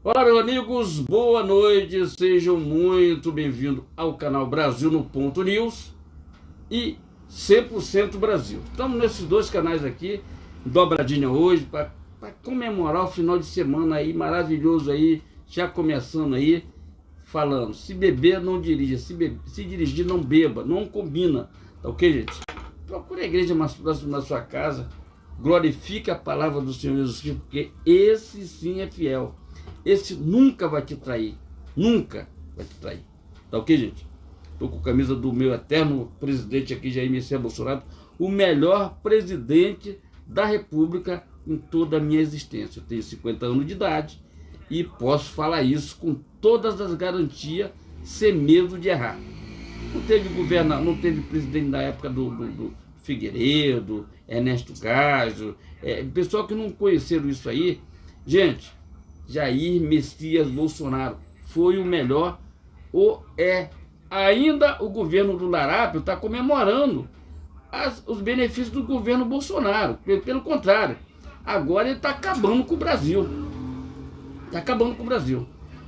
Olá, meus amigos, boa noite, sejam muito bem-vindos ao canal Brasil no Ponto News e 100% Brasil. Estamos nesses dois canais aqui, dobradinha hoje, para comemorar o final de semana aí, maravilhoso aí, já começando aí, falando, se beber não dirija, se dirigir não beba, não combina, tá ok, gente? Procure a igreja mais próxima da sua casa, glorifique a palavra do Senhor Jesus Cristo, porque esse sim é fiel. Esse nunca vai te trair. Nunca vai te trair. Tá ok, gente? Estou com a camisa do meu eterno presidente aqui, Jair Messias Bolsonaro, o melhor presidente da República em toda a minha existência. Eu tenho 50 anos de idade e posso falar isso com todas as garantias, sem medo de errar. Não teve não teve presidente na época do Figueiredo, Ernesto Geisel, pessoal que não conheceram isso aí. Gente, Jair Messias Bolsonaro foi o melhor, ou é. Ainda o governo do Larápio está comemorando os benefícios do governo Bolsonaro. Pelo contrário, agora ele está acabando com o Brasil. Está acabando com o Brasil.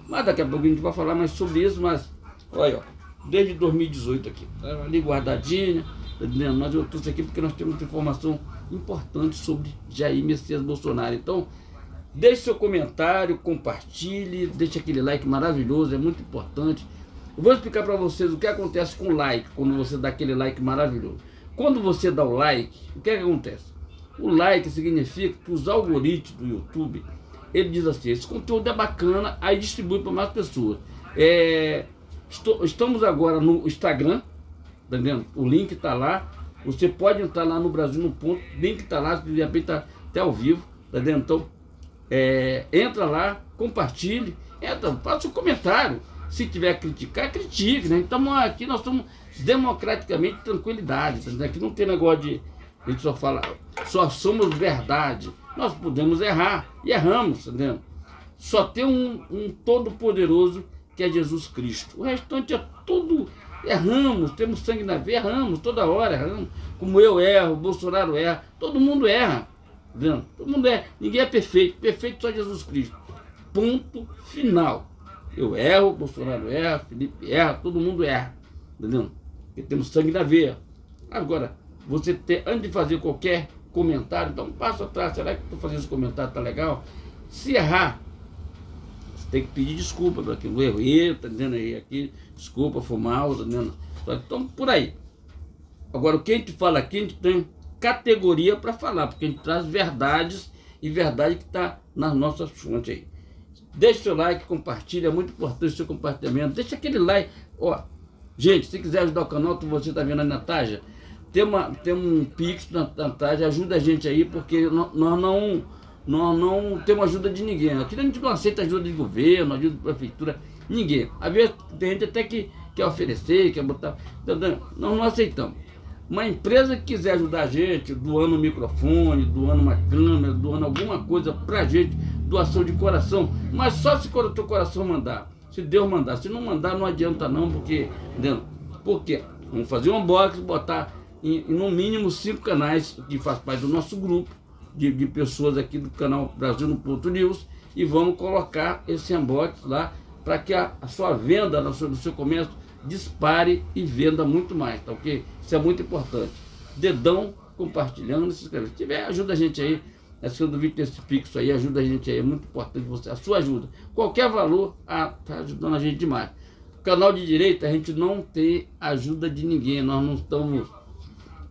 Mas daqui a pouco a gente vai falar mais sobre isso. Mas olha, ó, desde 2018 aqui, tá ali guardadinha, mas eu trouxe aqui porque nós temos informação importante sobre Jair Messias Bolsonaro. Então, deixe seu comentário, compartilhe, deixe aquele like maravilhoso, é muito importante. Eu vou explicar para vocês o que acontece com o like, quando você dá aquele like maravilhoso. Quando você dá o like, o que acontece? O like significa que os algoritmos do YouTube, ele diz assim, esse conteúdo é bacana, aí distribui para mais pessoas. Estamos agora no Instagram, tá vendo? O link está lá, você pode entrar lá no Brasil no Ponto, o link está lá, de repente está até ao vivo, tá vendo? Então, entra lá, compartilhe, faça um comentário. Se tiver que criticar, critique, né? Então aqui nós estamos democraticamente tranquilidade, tá? Aqui não tem negócio de a gente só fala, só somos verdade. Nós podemos errar e erramos, tá vendo? Só tem um todo-poderoso que é Jesus Cristo. O restante é tudo, erramos, temos sangue na veia, erramos, toda hora erramos. Como eu erro, o Bolsonaro erra, todo mundo erra. Vendo? Todo mundo ninguém é perfeito, perfeito só Jesus Cristo. Ponto final. Eu erro, Bolsonaro erra, Felipe erra, todo mundo erra, entendeu? Porque temos sangue na veia. Agora, antes de fazer qualquer comentário, então passo atrás, será que estou fazendo esse comentário, tá legal? Se errar, você tem que pedir desculpa por aquilo, erro, tá entendendo aí, aqui, desculpa, foi mal, tá entendendo? Então, por aí. Agora, o que a gente fala aqui, a gente tem categoria para falar, porque a gente traz verdades e verdade que está nas nossas fontes aí. Deixe seu like, compartilhe, é muito importante o seu compartilhamento. Deixa aquele like. Ó, gente, se quiser ajudar o canal, você está vendo aí na Taja, tem um Pix na Taja, ajuda a gente aí, porque nós não temos ajuda de ninguém. Aqui a gente não aceita ajuda de governo, ajuda de prefeitura, ninguém. Às vezes tem gente até que quer oferecer, quer botar. Nós não aceitamos. Uma empresa que quiser ajudar a gente, doando um microfone, doando uma câmera, doando alguma coisa pra gente, doação de coração, mas só se o teu coração mandar, se Deus mandar. Se não mandar, não adianta não, porque, entendeu? Porque vamos fazer um unboxing, botar em no mínimo 5 canais que faz parte do nosso grupo de pessoas aqui do canal Brasil no Ponto News, e vamos colocar esse unboxing lá para que a sua venda do seu comércio dispare e venda muito mais, tá ok? Isso é muito importante. Dedão, compartilhando, se inscrevendo. Se tiver, ajuda a gente aí. Esse do vídeo desse Pix aí, ajuda a gente aí. É muito importante você, a sua ajuda. Qualquer valor, tá ajudando a gente demais. Canal de direita, a gente não tem ajuda de ninguém. Nós não estamos.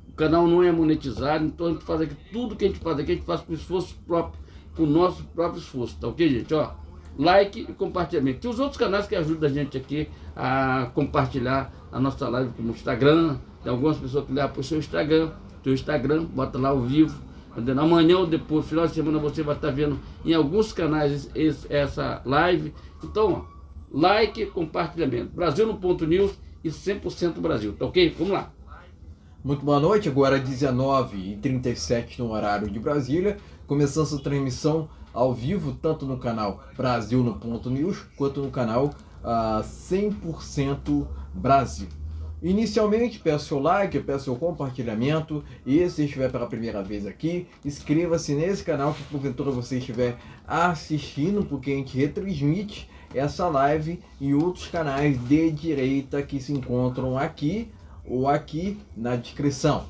O canal não é monetizado, então a gente faz aqui tudo que a gente faz aqui, a gente faz com esforço próprio, com o nosso próprio esforço, tá ok, gente? Ó, like e compartilhamento. Tem os outros canais que ajudam a gente aqui a compartilhar a nossa live, como o Instagram. Tem algumas pessoas que levam para o seu Instagram, bota lá ao vivo. Amanhã ou depois, final de semana, você vai estar vendo em alguns canais essa live. Então, ó, like, compartilhamento. Brasil no Ponto News e 100% Brasil, tá ok? Vamos lá. Muito boa noite, agora 19h37 no horário de Brasília. Começando essa transmissão ao vivo, tanto no canal Brasil no Ponto News, quanto no canal 100% Brasil. Inicialmente, peço seu like, peço seu compartilhamento e se estiver pela primeira vez aqui, inscreva-se nesse canal que porventura você estiver assistindo, porque a gente retransmite essa live em outros canais de direita que se encontram aqui ou aqui na descrição.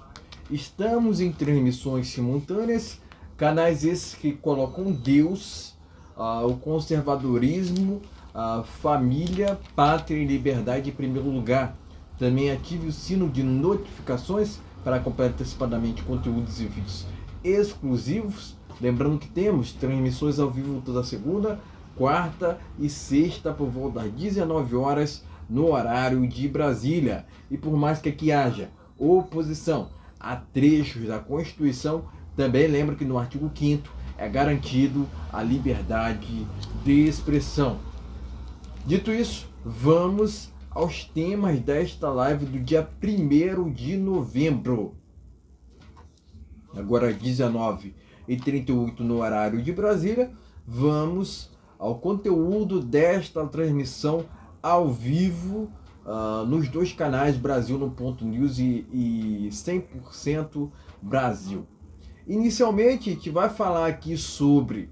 Estamos em transmissões simultâneas, canais esses que colocam Deus, o conservadorismo, a família, pátria e liberdade em primeiro lugar. Também ative o sino de notificações para acompanhar antecipadamente conteúdos e vídeos exclusivos. Lembrando que temos transmissões ao vivo toda segunda, quarta e sexta por volta das 19 horas no horário de Brasília. E por mais que aqui haja oposição a trechos da Constituição, também lembro que no artigo 5º é garantido a liberdade de expressão. Dito isso, vamos aos temas desta live do dia 1º de novembro. Agora 19h38 no horário de Brasília, vamos ao conteúdo desta transmissão ao vivo nos dois canais Brasil no Ponto News e 100% Brasil. Inicialmente, a gente vai falar aqui sobre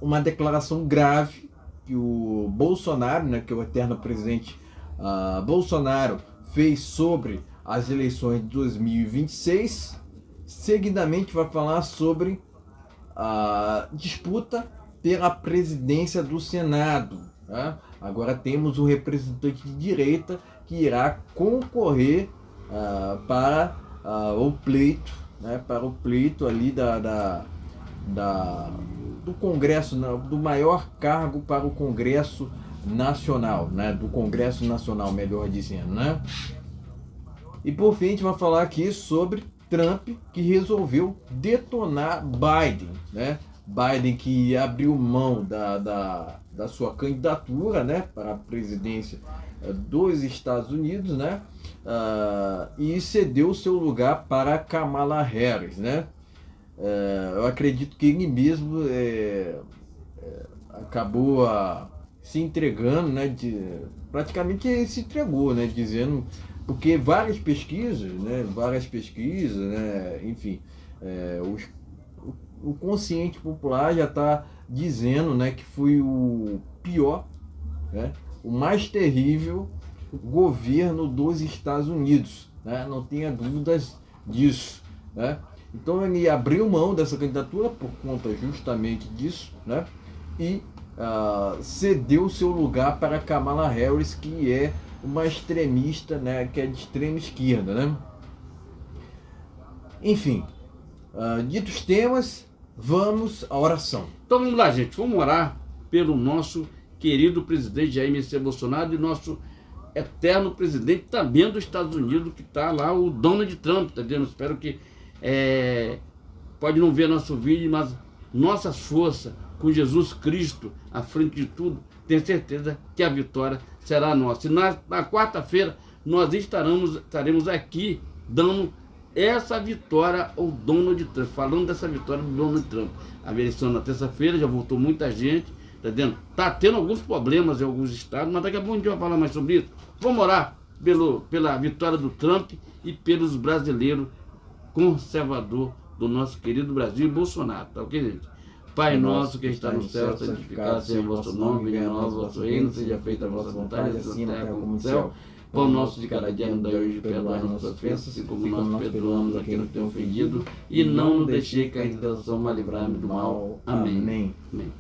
uma declaração grave que o Bolsonaro, né, que é o eterno presidente Bolsonaro, fez sobre as eleições de 2026. Seguidamente vai falar sobre a disputa pela presidência do Senado. Tá? Agora temos um representante de direita que irá concorrer para o pleito, né, para o pleito ali do Congresso, do maior cargo para o Congresso Nacional, né? Do Congresso Nacional, melhor dizendo, né? E por fim a gente vai falar aqui sobre Trump, que resolveu detonar Biden, né? Biden que abriu mão da sua candidatura, né, para a presidência dos Estados Unidos, né? E cedeu seu lugar para Kamala Harris, né? Eu acredito que ele mesmo acabou se entregando, né? Praticamente se entregou, né? Dizendo, porque várias pesquisas, né? Enfim, o consciente popular já está dizendo, né, que foi o pior, né? O mais terrível governo dos Estados Unidos, né? Não tenha dúvidas disso, né? Então ele abriu mão dessa candidatura por conta justamente disso, né? E cedeu seu lugar para Kamala Harris, que é uma extremista, né? Que é de extrema esquerda, né? Enfim, ditos temas, vamos à oração. Então vamos lá, gente, vamos orar pelo nosso querido presidente Jair Messias Bolsonaro e nosso eterno presidente também dos Estados Unidos, que está lá, o Donald Trump, tá dizendo? Espero que pode não ver nosso vídeo, mas nossas forças com Jesus Cristo à frente de tudo, tenho certeza que a vitória será nossa. E na quarta-feira nós estaremos aqui dando essa vitória ao Donald Trump, falando dessa vitória do Donald Trump. A eleição na terça-feira já voltou muita gente, tá vendo? Tá tendo alguns problemas em alguns estados, mas daqui a pouco a gente vai falar mais sobre isso. Vamos orar pela vitória do Trump e pelos brasileiros conservador do nosso querido Brasil e Bolsonaro, tá ok, gente? Pai nosso que está no céu, santificado seja o vosso nome, venha a nós o vosso reino, seja feita a vossa vontade, assim na terra como no céu. Pão nosso de cada dia nos dá hoje, perdoai nossas ofensas, assim como nós perdoamos a quem nos tem ofendido, e não nos deixei cair em tentação, mas livrai-nos do mal. Amém. Amém.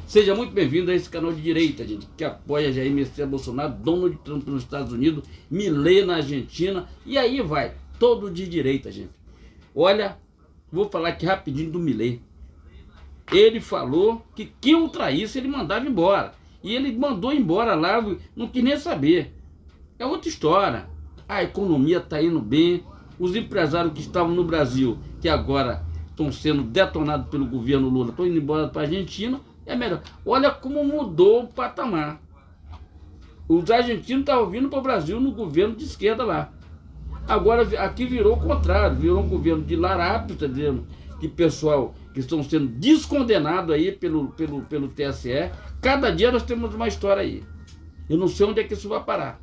Seja muito bem-vindo a esse canal de direita, gente, que apoia Jair Messias Bolsonaro, Donald Trump nos Estados Unidos, Milei na Argentina, e aí vai, todo de direita, gente. Olha, vou falar aqui rapidinho do Milei. Ele falou que quem o traísse ele mandava embora. E ele mandou embora lá, não quis nem saber. É outra história. A economia está indo bem. Os empresários que estavam no Brasil, que agora estão sendo detonados pelo governo Lula, estão indo embora para a Argentina, é melhor. Olha como mudou o patamar. Os argentinos estavam vindo para o Brasil no governo de esquerda lá. Agora aqui virou o contrário, virou um governo de larápio, tá dizendo? Que pessoal que estão sendo descondenados aí pelo TSE. Cada dia nós temos uma história aí. Eu não sei onde é que isso vai parar.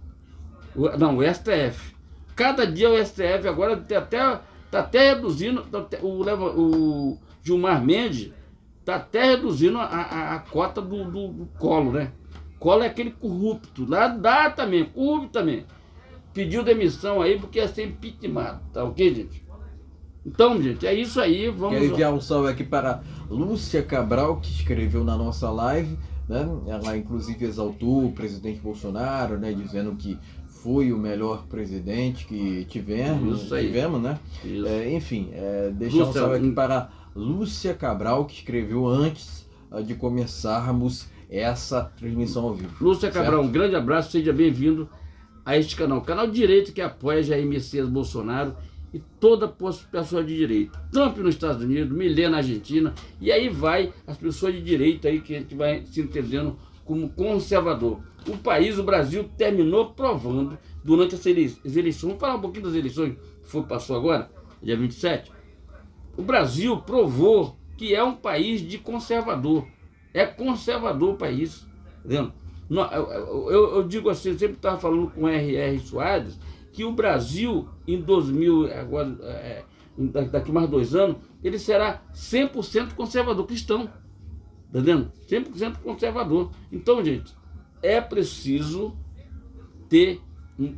Não, o STF. Cada dia o STF agora tá até reduzindo, o Gilmar Mendes está até reduzindo a cota do Collor, né? Collor é aquele corrupto, lá dá também, corrupto também. Pediu demissão aí porque ia ser impeachment, tá ok, gente? Então, gente, é isso aí, vamos... Quero enviar um salve aqui para Lúcia Cabral, que escreveu na nossa live, né? Ela inclusive exaltou o presidente Bolsonaro, né? Dizendo que foi o melhor presidente que tivemos, né? Enfim, deixar um salve aqui para Lúcia Cabral, que escreveu antes de começarmos essa transmissão ao vivo. Lúcia Cabral, um grande abraço, seja bem-vindo a este canal. Canal de direita que apoia Jair Messias Bolsonaro e toda pessoa de direita. Trump nos Estados Unidos, Milei na Argentina, e aí vai as pessoas de direita aí que a gente vai se entendendo como conservador. O país, o Brasil, terminou provando durante as eleições. Vamos falar um pouquinho das eleições que passou agora, dia 27. O Brasil provou que é um país de conservador. É conservador o país. Entendeu? Eu digo assim, eu sempre estava falando com o R.R. Soares, que o Brasil, em 2000, agora, daqui mais 2 anos, ele será 100% conservador cristão. Tá vendo? 100% conservador. Então, gente, é preciso ter,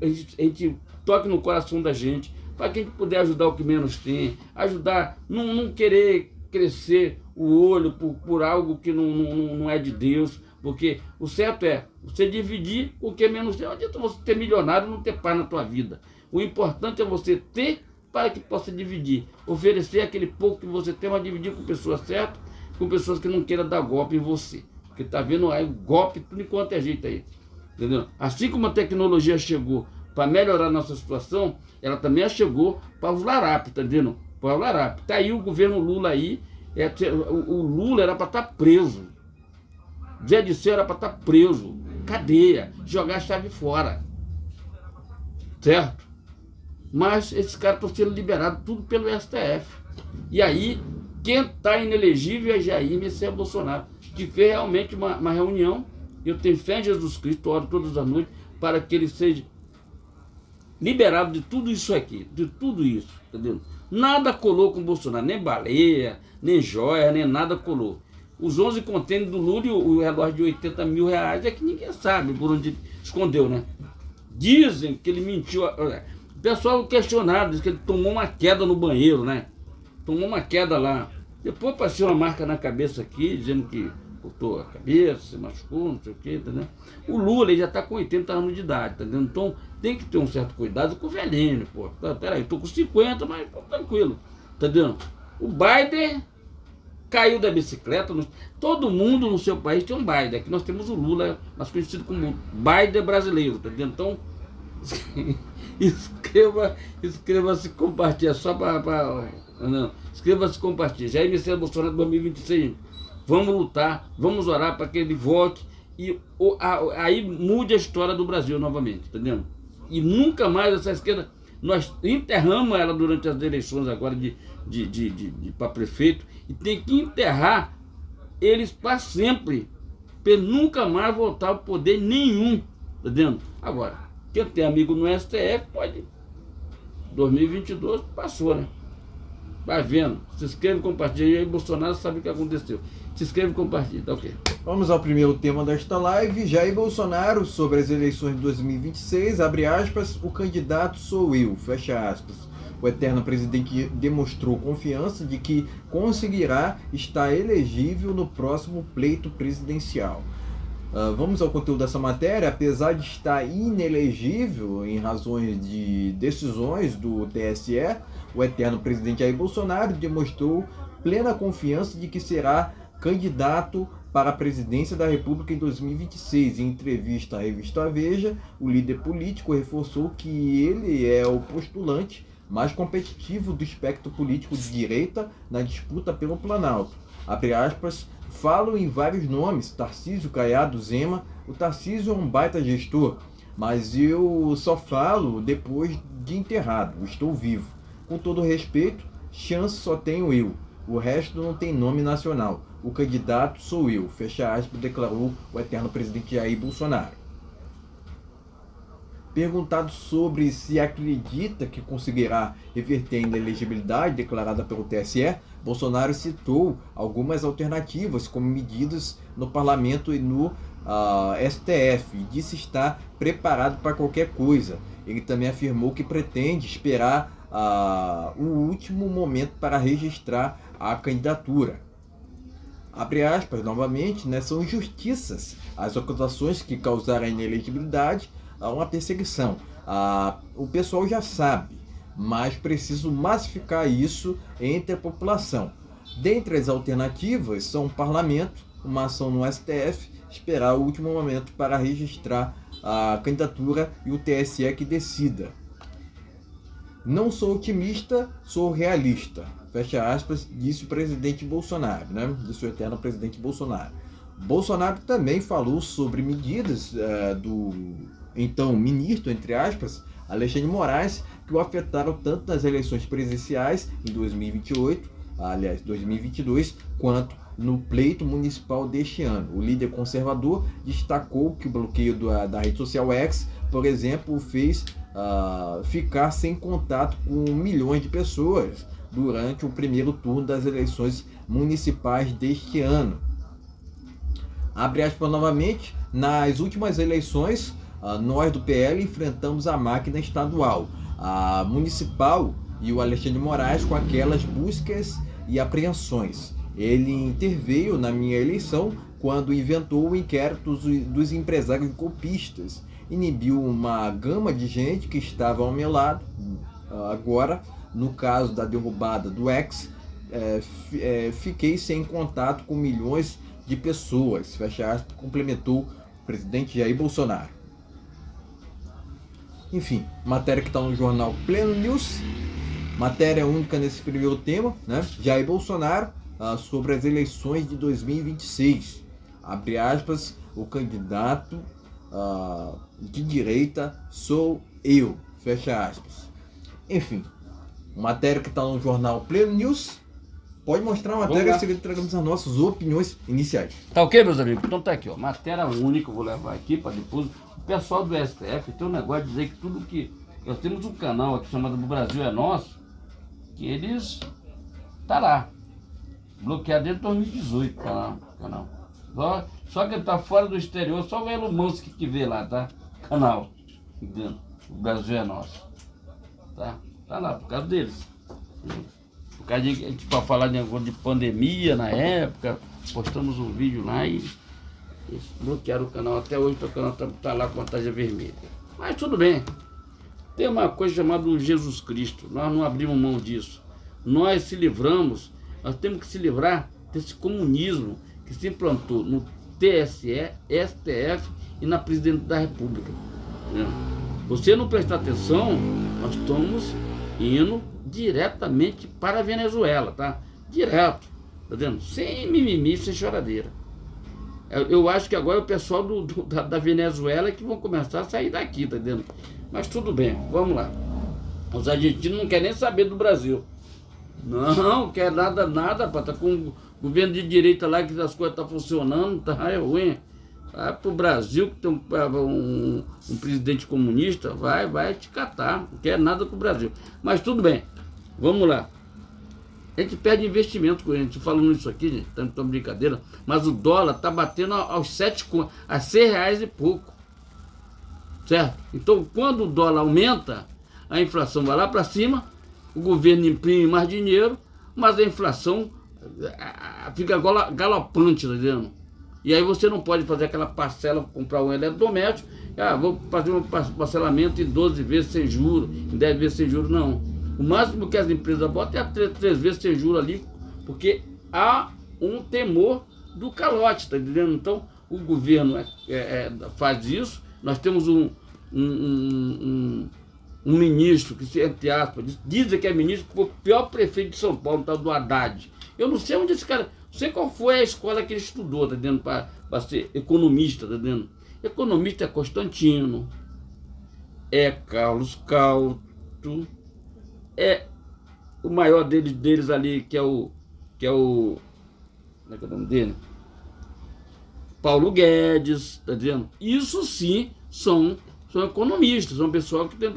a gente toque no coração da gente, para que a gente puder ajudar o que menos tem, ajudar, não querer crescer o olho por algo que não é de Deus, porque o certo é você dividir com o que menos tem. Não adianta você ter milionário e não ter paz na tua vida. O importante é você ter para que possa dividir, oferecer aquele pouco que você tem, mas dividir com pessoas certas, com pessoas que não queiram dar golpe em você. Porque tá vendo aí golpe tudo enquanto é jeito aí. Entendeu? Assim como a tecnologia chegou para melhorar a nossa situação, ela também chegou para os larápios, tá entendendo? Para os larápios. Tá aí o governo Lula aí, o Lula era para estar preso. Zé Disseu era para estar preso, cadeia, jogar a chave fora. Certo? Mas esses caras estão sendo liberados tudo pelo STF. E aí, quem está inelegível é Jair Messias Bolsonaro, que fez realmente uma reunião. Eu tenho fé em Jesus Cristo, oro todas as noites, para que ele seja liberado de tudo isso aqui, de tudo isso, entendeu? Nada colou com o Bolsonaro, nem baleia, nem joia, nem nada colou. Os 11 contêineres do Lula e o relógio de 80 mil reais é que ninguém sabe por onde escondeu, né? Dizem que ele mentiu. O pessoal questionado, diz que ele tomou uma queda no banheiro, né? Tomou uma queda lá. Depois passou uma marca na cabeça aqui, dizendo que cortou a cabeça, se machucou, não sei o que, entendeu? O Lula ele já está com 80 anos de idade, tá entendendo? Então tem que ter um certo cuidado com o velhinho, pô. Peraí, tô com 50, mas tô tranquilo, tá entendendo? O Biden caiu da bicicleta. Todo mundo no seu país tem um Biden. Aqui nós temos o Lula, mais conhecido como Biden brasileiro, tá entendendo? Então, inscreva-se, compartilha, só para inscreva-se, compartilha. Jair Messias Bolsonaro 2026. Vamos lutar, vamos orar para que ele volte e aí mude a história do Brasil novamente, entendeu? E nunca mais essa esquerda, nós enterramos ela durante as eleições agora para prefeito, e tem que enterrar eles para sempre, para ele nunca mais voltar ao poder nenhum, entendeu? Agora, quem tem amigo no STF pode, 2022 passou, né? Vai vendo, se inscreve, compartilha, e aí Bolsonaro sabe o que aconteceu. Se inscreve e compartilha, tá ok. Vamos ao primeiro tema desta live. Jair Bolsonaro sobre as eleições de 2026, abre aspas, o candidato sou eu, fecha aspas. O eterno presidente demonstrou confiança de que conseguirá estar elegível no próximo pleito presidencial. Vamos ao conteúdo dessa matéria. Apesar de estar inelegível em razões de decisões do TSE, o eterno presidente Jair Bolsonaro demonstrou plena confiança de que será candidato para a presidência da República em 2026. Em entrevista à revista Veja, o líder político reforçou que ele é o postulante mais competitivo do espectro político de direita na disputa pelo Planalto. Abre aspas, falo em vários nomes, Tarcísio, Caiado, Zema. O Tarcísio é um baita gestor, mas eu só falo depois de enterrado, estou vivo. Com todo respeito, chance só tenho eu. O resto não tem nome nacional. O candidato sou eu, fecha aspas, declarou o eterno presidente Jair Bolsonaro. Perguntado sobre se acredita que conseguirá reverter a inelegibilidade declarada pelo TSE, Bolsonaro citou algumas alternativas como medidas no parlamento e no STF e disse estar preparado para qualquer coisa. Ele também afirmou que pretende esperar o último momento para registrar a candidatura. Abre aspas novamente, né, são injustiças as acusações que causaram a inelegibilidade a uma perseguição. O pessoal já sabe, mas preciso massificar isso entre a população. Dentre as alternativas são o parlamento, uma ação no STF, esperar o último momento para registrar a candidatura e o TSE que decida. Não sou otimista, sou realista. Fecha aspas, disse o presidente Bolsonaro, né? Disse o eterno presidente Bolsonaro. Bolsonaro também falou sobre medidas do então ministro, entre aspas, Alexandre de Moraes, que o afetaram tanto nas eleições presidenciais em 2028, aliás, 2022, quanto no pleito municipal deste ano. O líder conservador destacou que o bloqueio da rede social X, por exemplo, o fez ficar sem contato com milhões de pessoas durante o primeiro turno das eleições municipais deste ano. Abre aspas novamente, nas últimas eleições, nós do PL enfrentamos a máquina estadual, a municipal e o Alexandre de Moraes com aquelas buscas e apreensões. Ele interveio na minha eleição quando inventou o inquérito dos empresários golpistas, inibiu uma gama de gente que estava ao meu lado. Agora, no caso da derrubada do X, fiquei sem contato com milhões de pessoas, fecha aspas, complementou o presidente Jair Bolsonaro. Enfim, matéria que está no jornal Pleno News, matéria única nesse primeiro tema, né? Jair Bolsonaro sobre as eleições de 2026. Abre aspas, o candidato de direita sou eu, fecha aspas. Enfim, matéria que está no jornal Pleno News. Pode mostrar a matéria se entregamos as nossas opiniões iniciais. Tá ok, meus amigos? Então tá aqui, ó. Matéria única, eu vou levar aqui para depois. O pessoal do STF tem um negócio de dizer que tudo que... Nós temos um canal aqui chamado O Brasil é Nosso, que eles... Tá lá. Bloqueado desde 2018, canal. Só que ele tá fora do exterior, só o Elon Musk que vê lá, tá? Canal. Entendeu? O Brasil é Nosso. Tá lá, por causa deles. Por causa de, para falar de pandemia na época, postamos um vídeo lá e eles bloquearam o canal. Até hoje o canal tá lá com a tarja vermelha. Mas tudo bem. Tem uma coisa chamada Jesus Cristo. Nós não abrimos mão disso. Nós se livramos, nós temos que se livrar desse comunismo que se implantou no TSE, STF e na Presidente da República. Você não prestar atenção, nós estamos indo diretamente para a Venezuela, tá? Direto, tá vendo? Sem mimimi, sem choradeira. Eu acho que agora o pessoal da Venezuela é que vão começar a sair daqui, tá vendo? Mas tudo bem, vamos lá. Os argentinos não querem nem saber do Brasil. Não quer nada, pá, tá com um governo de direita lá que as coisas estão funcionando, tá ruim. Vai pro Brasil, que tem um presidente comunista, vai te catar, não quer nada com o Brasil. Mas tudo bem, vamos lá. A gente perde investimento com a gente falando isso aqui, gente, tá brincadeira, mas o dólar tá batendo aos 6 reais e pouco, certo? Então, quando o dólar aumenta, a inflação vai lá para cima, o governo imprime mais dinheiro, mas a inflação fica galopante, tá vendo? E aí você não pode fazer aquela parcela para comprar um eletrodoméstico, vou fazer um parcelamento em 12 vezes sem juros, em 10 vezes sem juros, não. O máximo que as empresas botam é 3 vezes sem juros ali, porque há um temor do calote, tá entendendo? Então, o governo faz isso. Nós temos um ministro que, entre aspas, dizem que é ministro, que foi o pior prefeito de São Paulo, tal do Haddad. Eu não sei onde esse cara... Não sei qual foi a escola que ele estudou, tá entendendo? Para ser economista, tá entendendo? Economista é Constantino, é Carlos Couto, é o maior deles ali, que é o... Como é que é o nome dele? Paulo Guedes, tá entendendo? Isso sim são são economistas, são pessoal que tem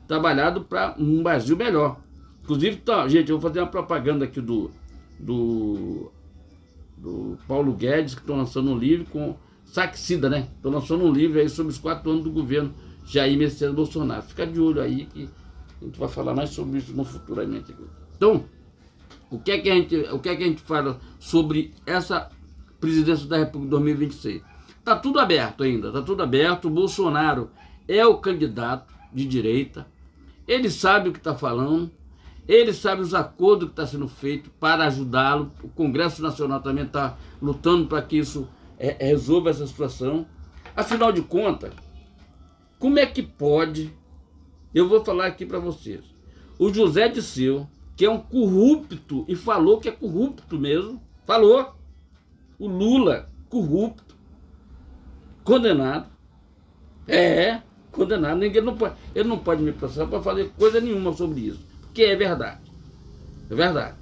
trabalhado para um Brasil melhor. Inclusive, tá, gente, eu vou fazer uma propaganda aqui do Paulo Guedes, que estão lançando um livro com Saxida, né? Estão lançando um livro aí sobre os 4 anos do governo Jair Messias Bolsonaro. Fica de olho aí que a gente vai falar mais sobre isso no futuramente. Então, o que é que a gente fala sobre essa presidência da República 2026? Está tudo aberto ainda, está tudo aberto. O Bolsonaro é o candidato de direita, ele sabe o que está falando, ele sabe os acordos que estão sendo feitos para ajudá-lo. O Congresso Nacional também está lutando para que isso resolva essa situação. Afinal de contas, como é que pode, eu vou falar aqui para vocês, o José Dirceu, que é um corrupto, e falou que é corrupto mesmo, falou, o Lula, corrupto, condenado, condenado, ele não pode me processar para fazer coisa nenhuma sobre isso, porque é verdade,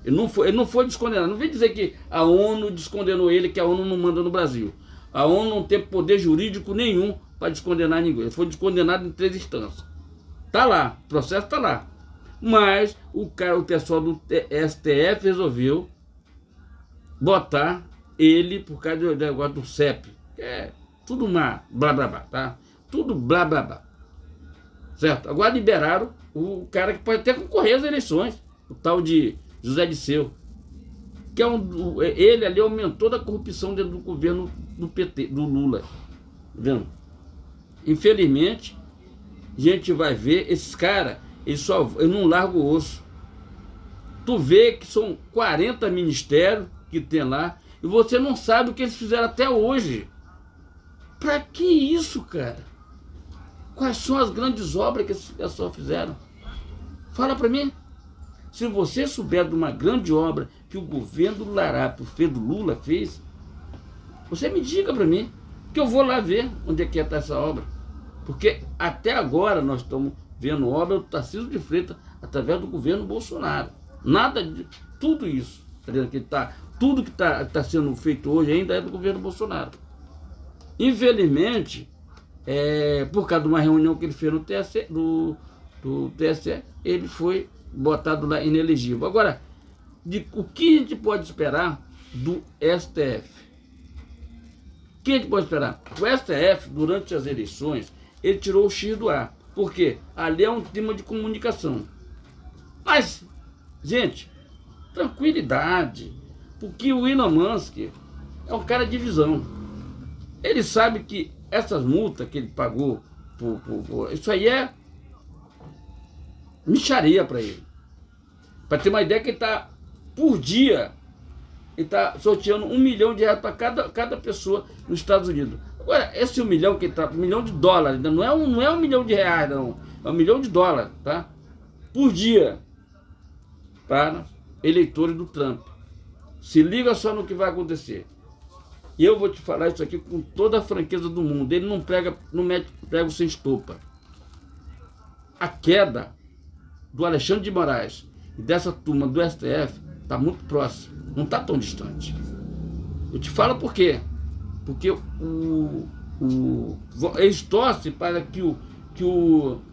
ele não foi descondenado, não vem dizer que a ONU descondenou ele, que a ONU não manda no Brasil, a ONU não tem poder jurídico nenhum para descondenar ninguém, ele foi descondenado em 3 instâncias, tá lá, o processo tá lá, mas o pessoal do STF resolveu botar ele por causa do negócio do CEP, que é tudo uma blá blá blá, tá? Tudo blá blá blá. Certo? Agora liberaram o cara que pode até concorrer às eleições, o tal de José Dirceu, que é ele ali aumentou da corrupção dentro do governo do PT, do Lula. Vendo? Infelizmente, a gente vai ver esses caras, eles não largam o osso. Tu vê que são 40 ministérios que tem lá e você não sabe o que eles fizeram até hoje. Pra que isso, cara? Quais são as grandes obras que esses pessoal fizeram? Fala pra mim. Se você souber de uma grande obra que o governo do Larápio fez, do Lula fez, você me diga pra mim, que eu vou lá ver onde é que está essa obra. Porque até agora nós estamos vendo obra do Tarcísio de Freitas através do governo Bolsonaro. Nada de tudo isso. Tudo que está sendo feito hoje ainda é do governo Bolsonaro. Infelizmente, por causa de uma reunião que ele fez no TSE, do TSE, ele foi botado lá inelegível. Agora, o que a gente pode esperar do STF? O que a gente pode esperar? O STF, durante as eleições, ele tirou o X do ar. Por quê? Ali é um tema de comunicação. Mas, gente, tranquilidade. Porque o Elon Musk é um cara de visão. Ele sabe que essas multas que ele pagou, isso aí é mixaria para ele. Para ter uma ideia que ele está, por dia, ele está sorteando R$1 milhão para cada pessoa nos Estados Unidos. Agora, esse 1 milhão que está, $1 milhão, não é R$1 milhão, não. É $1 milhão, tá? Por dia, para eleitores do Trump. Se liga só no que vai acontecer. E eu vou te falar isso aqui com toda a franqueza do mundo. Ele não mete prego sem estopa. A queda do Alexandre de Moraes e dessa turma do STF está muito próxima. Não está tão distante. Eu te falo por quê. Porque eles torcem para que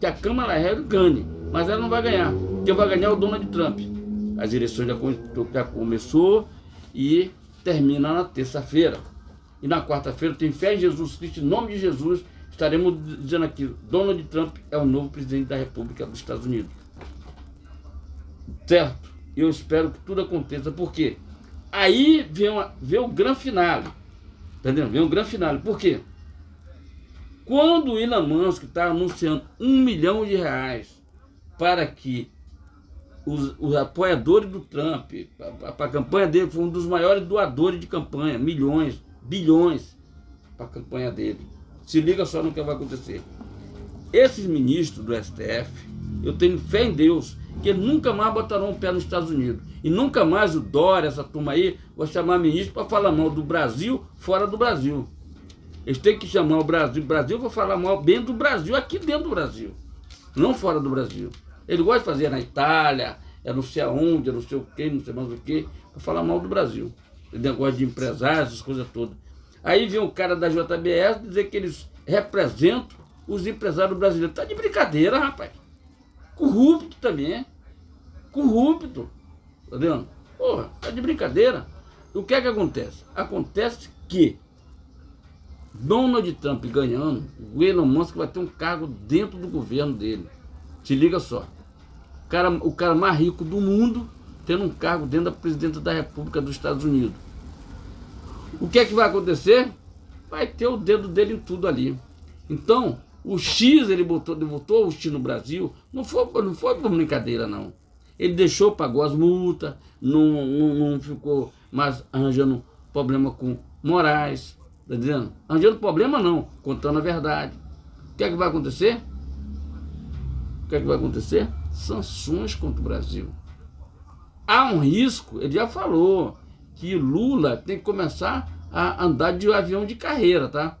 a Câmara Harris ganhe. Mas ela não vai ganhar. Quem vai ganhar é o Donald Trump. As eleições já começou e termina na terça-feira. E na quarta-feira, tem fé em Jesus Cristo, em nome de Jesus, estaremos dizendo aqui, Donald Trump é o novo presidente da República dos Estados Unidos. Certo? Eu espero que tudo aconteça, porque aí vem o grande finale. Entendeu? Vem o grande finale. Por quê? Quando o Elon Musk está anunciando R$1 milhão para que os apoiadores do Trump, para a campanha dele, foi um dos maiores doadores de campanha, milhões, bilhões para a campanha dele. Se liga só no que vai acontecer. Esses ministros do STF, eu tenho fé em Deus, que eles nunca mais botarão o pé nos Estados Unidos. E nunca mais o Dória, essa turma aí, vai chamar ministro para falar mal do Brasil fora do Brasil. Eles têm que chamar o Brasil para falar mal bem do Brasil, aqui dentro do Brasil, não fora do Brasil. Ele gosta de fazer na Itália, não sei aonde, não sei o que, não sei mais o que, para falar mal do Brasil. Ele gosta de empresários, essas coisas todas. Aí vem o cara da JBS dizer que eles representam os empresários brasileiros. Tá de brincadeira, rapaz. Corrupto também. Corrupto. Tá vendo? Porra, tá de brincadeira. O que é que acontece? Acontece que Donald Trump ganhando, o Elon Musk vai ter um cargo dentro do governo dele. Se liga só. O cara mais rico do mundo tendo um cargo dentro da presidência da República dos Estados Unidos. O que é que vai acontecer? Vai ter o dedo dele em tudo ali. Então, o X, ele botou o X no Brasil, não foi por brincadeira, não. Ele deixou, pagou as multas, não ficou mais arranjando problema com Moraes, tá dizendo? Arranjando problema não, contando a verdade. O que é que vai acontecer? O que é que vai acontecer? Sanções contra o Brasil. Há um risco, ele já falou, que Lula tem que começar a andar de avião de carreira, tá?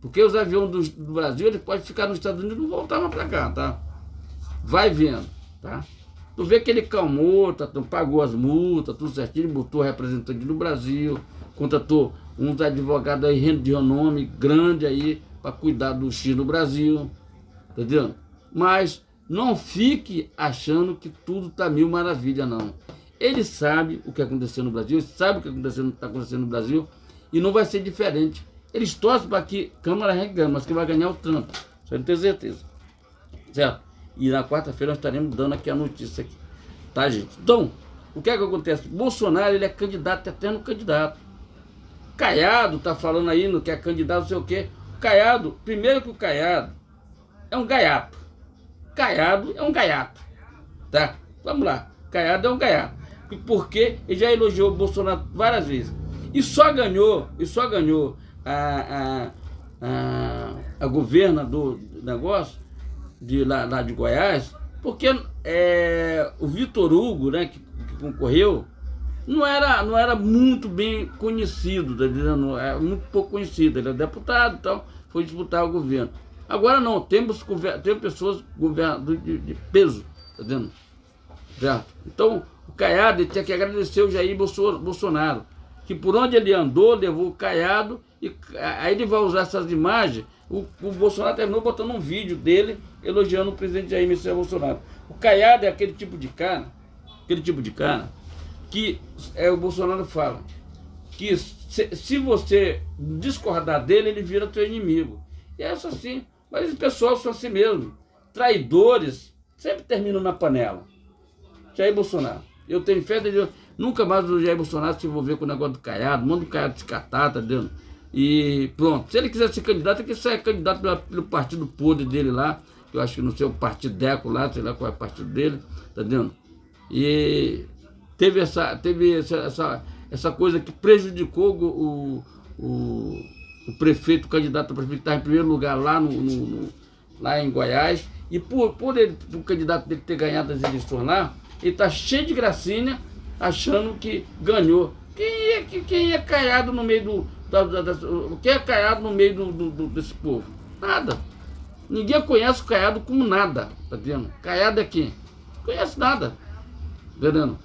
Porque os aviões do Brasil, ele pode ficar nos Estados Unidos e não voltar mais pra cá, tá? Vai vendo, tá? Tu vê que ele calmou, pagou as multas, tudo certinho, botou representante do Brasil, contratou uns advogados aí de renome grande aí para cuidar do X no Brasil, entendeu? Mas não fique achando que tudo tá mil maravilha, não. Ele sabe o que aconteceu no Brasil, ele sabe o que está acontecendo no Brasil e não vai ser diferente. Eles torcem para que Câmara ganhe, mas que vai ganhar o Trump, isso eu tenho certeza, certo? E na quarta-feira nós estaremos dando aqui a notícia aqui, tá, gente? Então, o que é que acontece? Bolsonaro, ele é candidato, eterno candidato. Caiado tá falando aí no que é candidato, não sei o quê. Caiado, primeiro que o Caiado é um gaiato. Caiado é um gaiato, tá? Vamos lá, Caiado é um gaiato. Porque ele já elogiou o Bolsonaro várias vezes. E só ganhou a governa do negócio lá de Goiás, porque o Vitor Hugo, né, que concorreu, não era muito bem conhecido, tá dizendo? É muito pouco conhecido. Ele é deputado e tal, foi disputar o governo. Agora não, temos pessoas de peso, tá dizendo? Certo? Então, o Caiado, ele tinha que agradecer o Jair Bolsonaro, que por onde ele andou, levou o Caiado, e aí ele vai usar essas imagens. O Bolsonaro terminou botando um vídeo dele elogiando o presidente Jair Messias Bolsonaro. O Caiado é aquele tipo de cara que o Bolsonaro fala que se você discordar dele, ele vira teu inimigo. E é isso assim. Mas os pessoal são assim mesmo. Traidores sempre terminam na panela. Jair Bolsonaro. Eu tenho fé de Deus. Nunca mais o Jair Bolsonaro se envolver com o negócio do Caiado. Manda o Caiado se catar, tá dentro. E pronto. Se ele quiser ser candidato, ele quer ser candidato pelo partido podre dele lá. Que eu acho que não sei o Partideco lá, sei lá qual é o partido dele, tá dentro. E teve essa coisa que prejudicou o prefeito, o candidato a prefeito, que estava em primeiro lugar lá, lá em Goiás. E por o candidato dele ter ganhado as eleições lá, ele está cheio de gracinha, achando que ganhou. Quem é Caiado no meio quem é Caiado no meio desse povo? Nada. Ninguém conhece o Caiado como nada, tá vendo? Caiado é quem? Conhece nada, entendendo?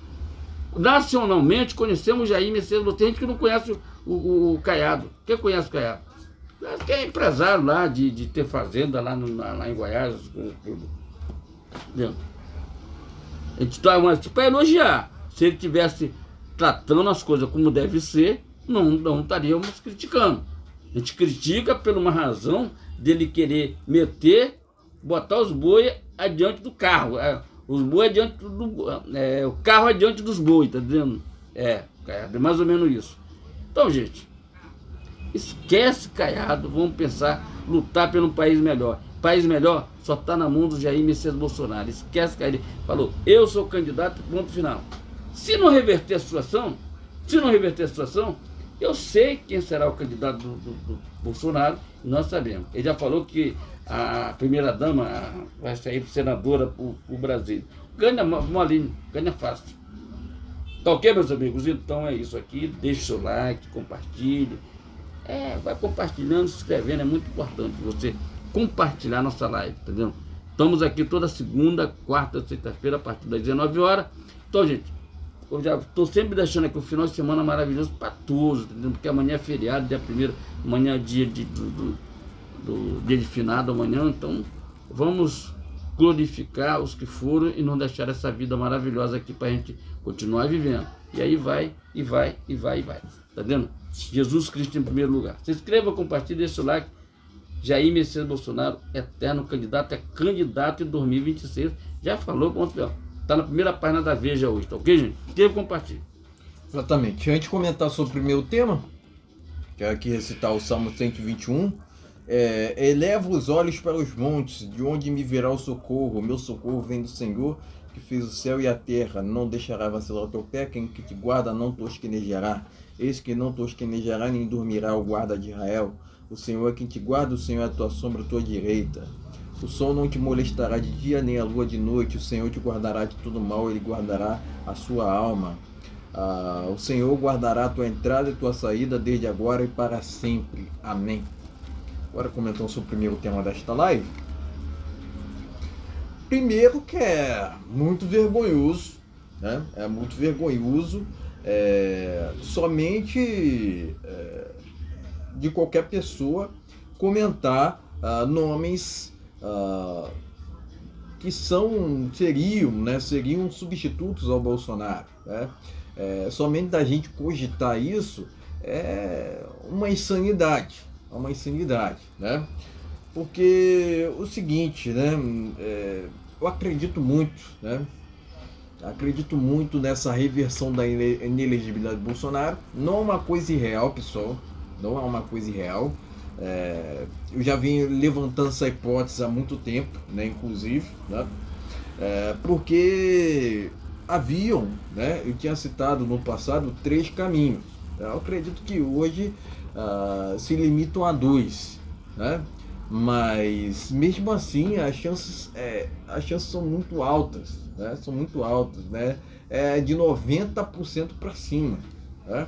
Nacionalmente conhecemos Jair Messias Bolsonaro. Tem gente que não conhece o Caiado. Quem conhece o Caiado? Quem é empresário lá de ter fazenda lá em Goiás, tudo. Entendeu? A gente está para elogiar. Se ele tivesse tratando as coisas como deve ser, não estaríamos criticando. A gente critica por uma razão dele querer botar os bois adiante do carro. Os bois adiante o carro adiante dos bois, tá entendendo? É mais ou menos isso. Então, gente, esquece Caiado, vamos pensar, lutar pelo país melhor. País melhor só está na mão do Jair Messias Bolsonaro. Esquece Caiado. Ele falou, eu sou candidato, ponto final. Se não reverter a situação, eu sei quem será o candidato do Bolsonaro, nós sabemos. Ele já falou que a primeira-dama vai sair senadora para o Brasil. Ganha molinho, ganha fácil. Tá ok, meus amigos? Então é isso aqui. Deixe seu like, compartilhe. Vai compartilhando, se inscrevendo. É muito importante você compartilhar nossa live, tá vendo? Estamos aqui toda segunda, quarta, sexta-feira, a partir das 19 horas. Então, gente, eu já estou sempre deixando aqui o final de semana maravilhoso para todos, entendeu? Porque amanhã é feriado, dia 1º, amanhã é dia do dia de finado amanhã, então vamos glorificar os que foram e não deixar essa vida maravilhosa aqui para a gente continuar vivendo. E aí vai, e vai, e vai, e vai. Tá vendo? Jesus Cristo em primeiro lugar. Se inscreva, compartilhe, deixa o like. Jair Messias Bolsonaro, eterno candidato, é candidato em 2026. Já falou, ponto, ó. Tá na primeira página da Veja hoje, tá ok, gente? Inscreva e compartilhe. Exatamente. Antes de comentar sobre o primeiro tema, quero aqui recitar o Salmo 121. Eleva os olhos para os montes, de onde me virá o socorro. Meu socorro vem do Senhor, que fez o céu e a terra. Não deixará vacilar o teu pé, quem que te guarda não tosquenejará. Eis que não tosquenejará, nem dormirá o guarda de Israel. O Senhor é quem te guarda, o Senhor é a tua sombra, a tua direita. O sol não te molestará de dia, nem a lua de noite. O Senhor te guardará de todo mal, ele guardará a sua alma. O Senhor guardará a tua entrada e tua saída, desde agora e para sempre. Amém. Agora comentando sobre o primeiro tema desta live. Primeiro que é muito vergonhoso, né? É muito vergonhoso somente de qualquer pessoa comentar nomes que seriam substitutos ao Bolsonaro, né? Somente da gente cogitar isso é uma insanidade. É uma insanidade, né? Porque o seguinte, né? Eu acredito muito, né? Acredito muito nessa reversão da inelegibilidade do Bolsonaro. Não é uma coisa irreal, pessoal. Não é uma coisa irreal. Eu já venho levantando essa hipótese há muito tempo, né? Inclusive, né? Porque haviam, né? Eu tinha citado no passado 3 caminhos. Eu acredito que hoje se limitam a 2, né? Mas mesmo assim as chances são muito altas, né? São muito altas, né? De 90% para cima, né?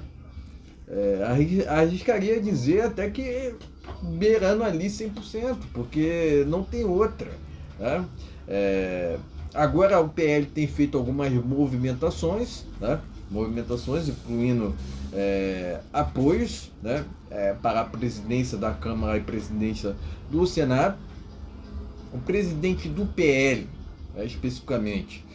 Arriscaria dizer até que beirando ali 100%, porque não tem outra, né? Agora o PL tem feito algumas movimentações, né? Movimentações incluindo apoios, né? Para a presidência da Câmara e presidência do Senado. O presidente do PL, especificamente,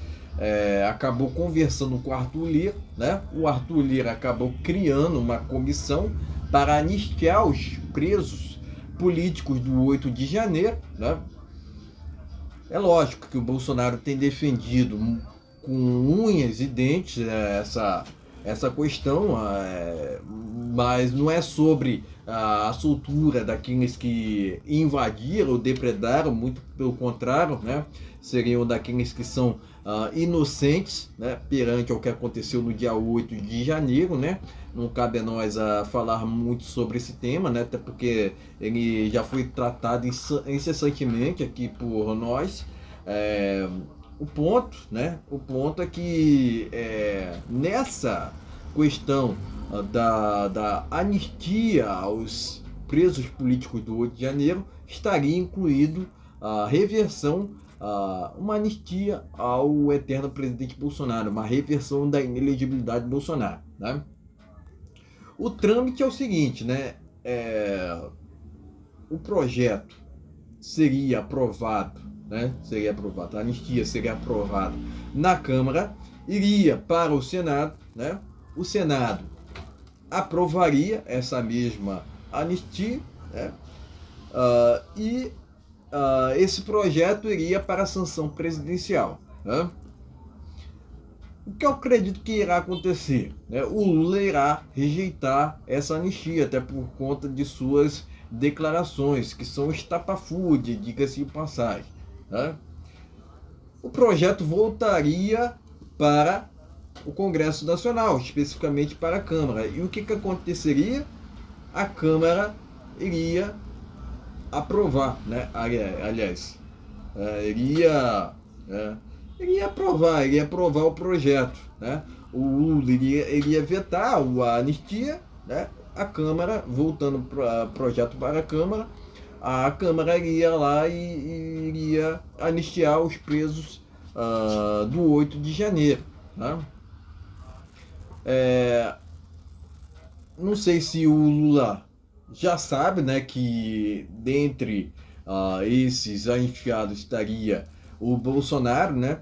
acabou conversando com o Arthur Lira, né? O Arthur Lira acabou criando uma comissão para anistiar os presos políticos do 8 de janeiro, né? É lógico que o Bolsonaro tem defendido com unhas e dentes essa questão, mas não é sobre a soltura daqueles que invadiram ou depredaram, muito pelo contrário, né? Seriam daqueles que são inocentes, né? Perante ao que aconteceu no dia 8 de janeiro, né? Não cabe a nós falar muito sobre esse tema, né? Até porque ele já foi tratado incessantemente aqui por nós. O ponto, né? O ponto é que nessa questão da anistia aos presos políticos do 8 de janeiro estaria incluído a reversão, uma anistia ao eterno presidente Bolsonaro, uma reversão da inelegibilidade de Bolsonaro, né? O trâmite é o seguinte, né? O projeto seria aprovado, né? Seria aprovado, a anistia seria aprovada na Câmara, iria para o Senado, né? O Senado aprovaria essa mesma anistia, né? Esse projeto iria para a sanção presidencial, né? O que eu acredito que irá acontecer, né? O Lula irá rejeitar essa anistia, até por conta de suas declarações, que são estapafúrdias, diga-se de passagem, né? O projeto voltaria para o Congresso Nacional, especificamente para a Câmara. E o que aconteceria? A Câmara iria aprovar, né? Aliás, iria aprovar o projeto, né? O Lula iria vetar a anistia, né? A Câmara, voltando para projeto para a Câmara iria lá e iria anistiar os presos do 8 de janeiro, né? Não sei se o Lula já sabe, né, que dentre esses anistiados estaria o Bolsonaro, né?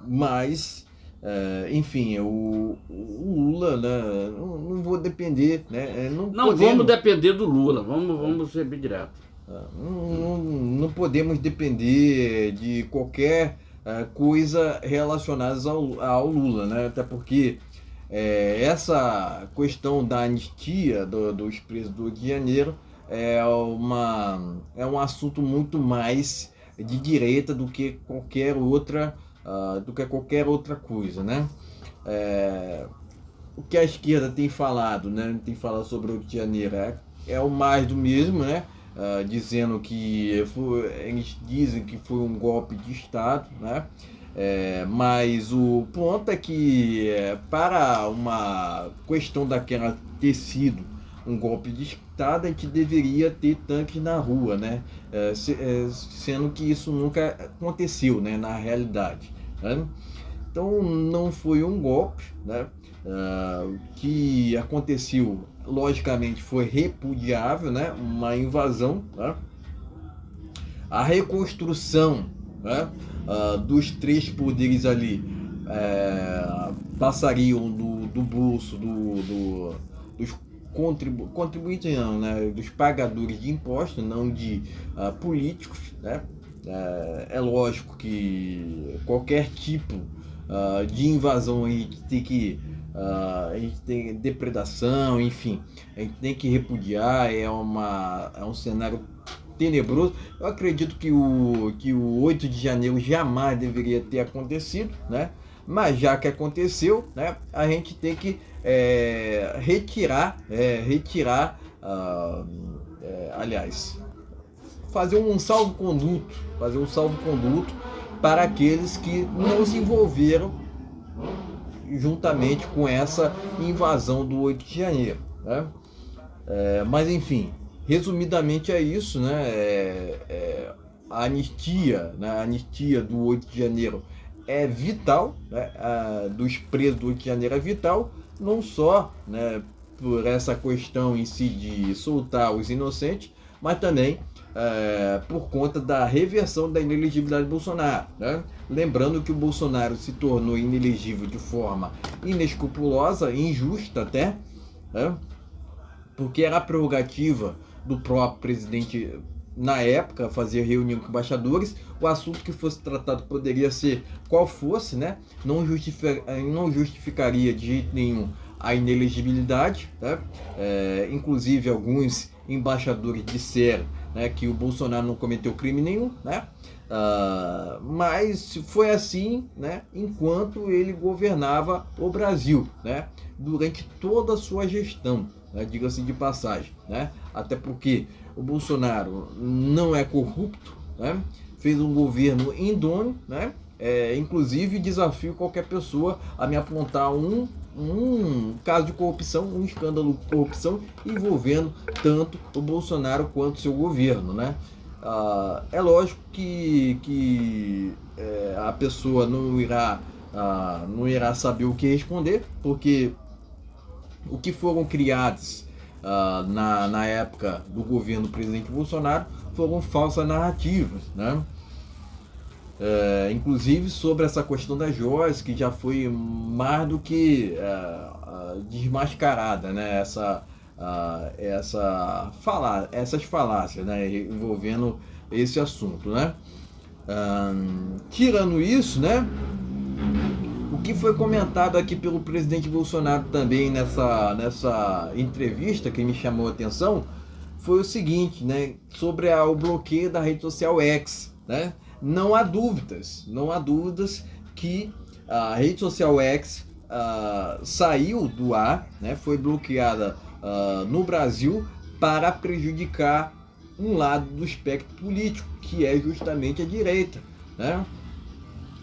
Mas, enfim, o Lula, né, não vou depender, né? Não Não vamos podemos, depender do Lula, vamos ser bem direto. não podemos depender de qualquer coisa relacionada ao Lula, né? Até porque essa questão da anistia dos presos do Rio de Janeiro é um assunto muito mais de direita do que qualquer outra coisa, né? O que a esquerda tem falado, né? Tem falado sobre o Rio de Janeiro é o mais do mesmo, né? Dizendo que eles dizem que foi um golpe de Estado, né? Mas o ponto é que para uma questão daquela ter sido um golpe de Estado, a gente deveria ter tanques na rua, né? Sendo que isso nunca aconteceu, né? Na realidade, né? Então não foi um golpe, né? O que aconteceu, logicamente, foi repudiável, né? Uma invasão, né? A reconstrução, né, dos três poderes ali passariam do bolso dos contribuintes, não, né, dos pagadores de impostos, não de políticos, né? É lógico que qualquer tipo de invasão a gente tem que a gente tem depredação, enfim, a gente tem que repudiar, é um cenário tenebroso. Eu acredito que o 8 de janeiro jamais deveria ter acontecido, né? Mas já que aconteceu, né, a gente tem que retirar, aliás, fazer um salvo-conduto, para aqueles que não se envolveram juntamente com essa invasão do 8 de janeiro, né? Mas enfim, resumidamente é isso, né? A anistia, né? A anistia do 8 de janeiro é vital, né? Dos presos do 8 de janeiro é vital, não só, né, por essa questão em si de soltar os inocentes, mas também por conta da reversão da inelegibilidade de Bolsonaro, né? Lembrando que o Bolsonaro se tornou inelegível de forma inescrupulosa, injusta até, né? Porque era a prerrogativa do próprio presidente na época fazer reunião com embaixadores, o assunto que fosse tratado poderia ser qual fosse, né? Não justificaria de jeito nenhum a inelegibilidade, né? Inclusive alguns embaixadores disseram, né, que o Bolsonaro não cometeu crime nenhum, né? Mas foi assim, né, enquanto ele governava o Brasil, né, durante toda a sua gestão, né, diga-se de passagem, né? Até porque o Bolsonaro não é corrupto, né? Fez um governo idôneo, né? Inclusive desafio qualquer pessoa a me apontar um caso de corrupção, um escândalo de corrupção envolvendo tanto o Bolsonaro quanto seu governo, né? É lógico que a pessoa não irá saber o que responder, porque o que foram criados na época do governo do presidente Bolsonaro foram falsas narrativas, né? Inclusive sobre essa questão das joias, que já foi mais do que desmascarada, né? Essas falácias, né, envolvendo esse assunto, né? Tirando isso, né, o que foi comentado aqui pelo presidente Bolsonaro também nessa entrevista que me chamou a atenção foi o seguinte, né, sobre o bloqueio da rede social X, né? Não há dúvidas que a rede social X saiu do ar, né, foi bloqueada no Brasil para prejudicar um lado do espectro político, que é justamente a direita, né?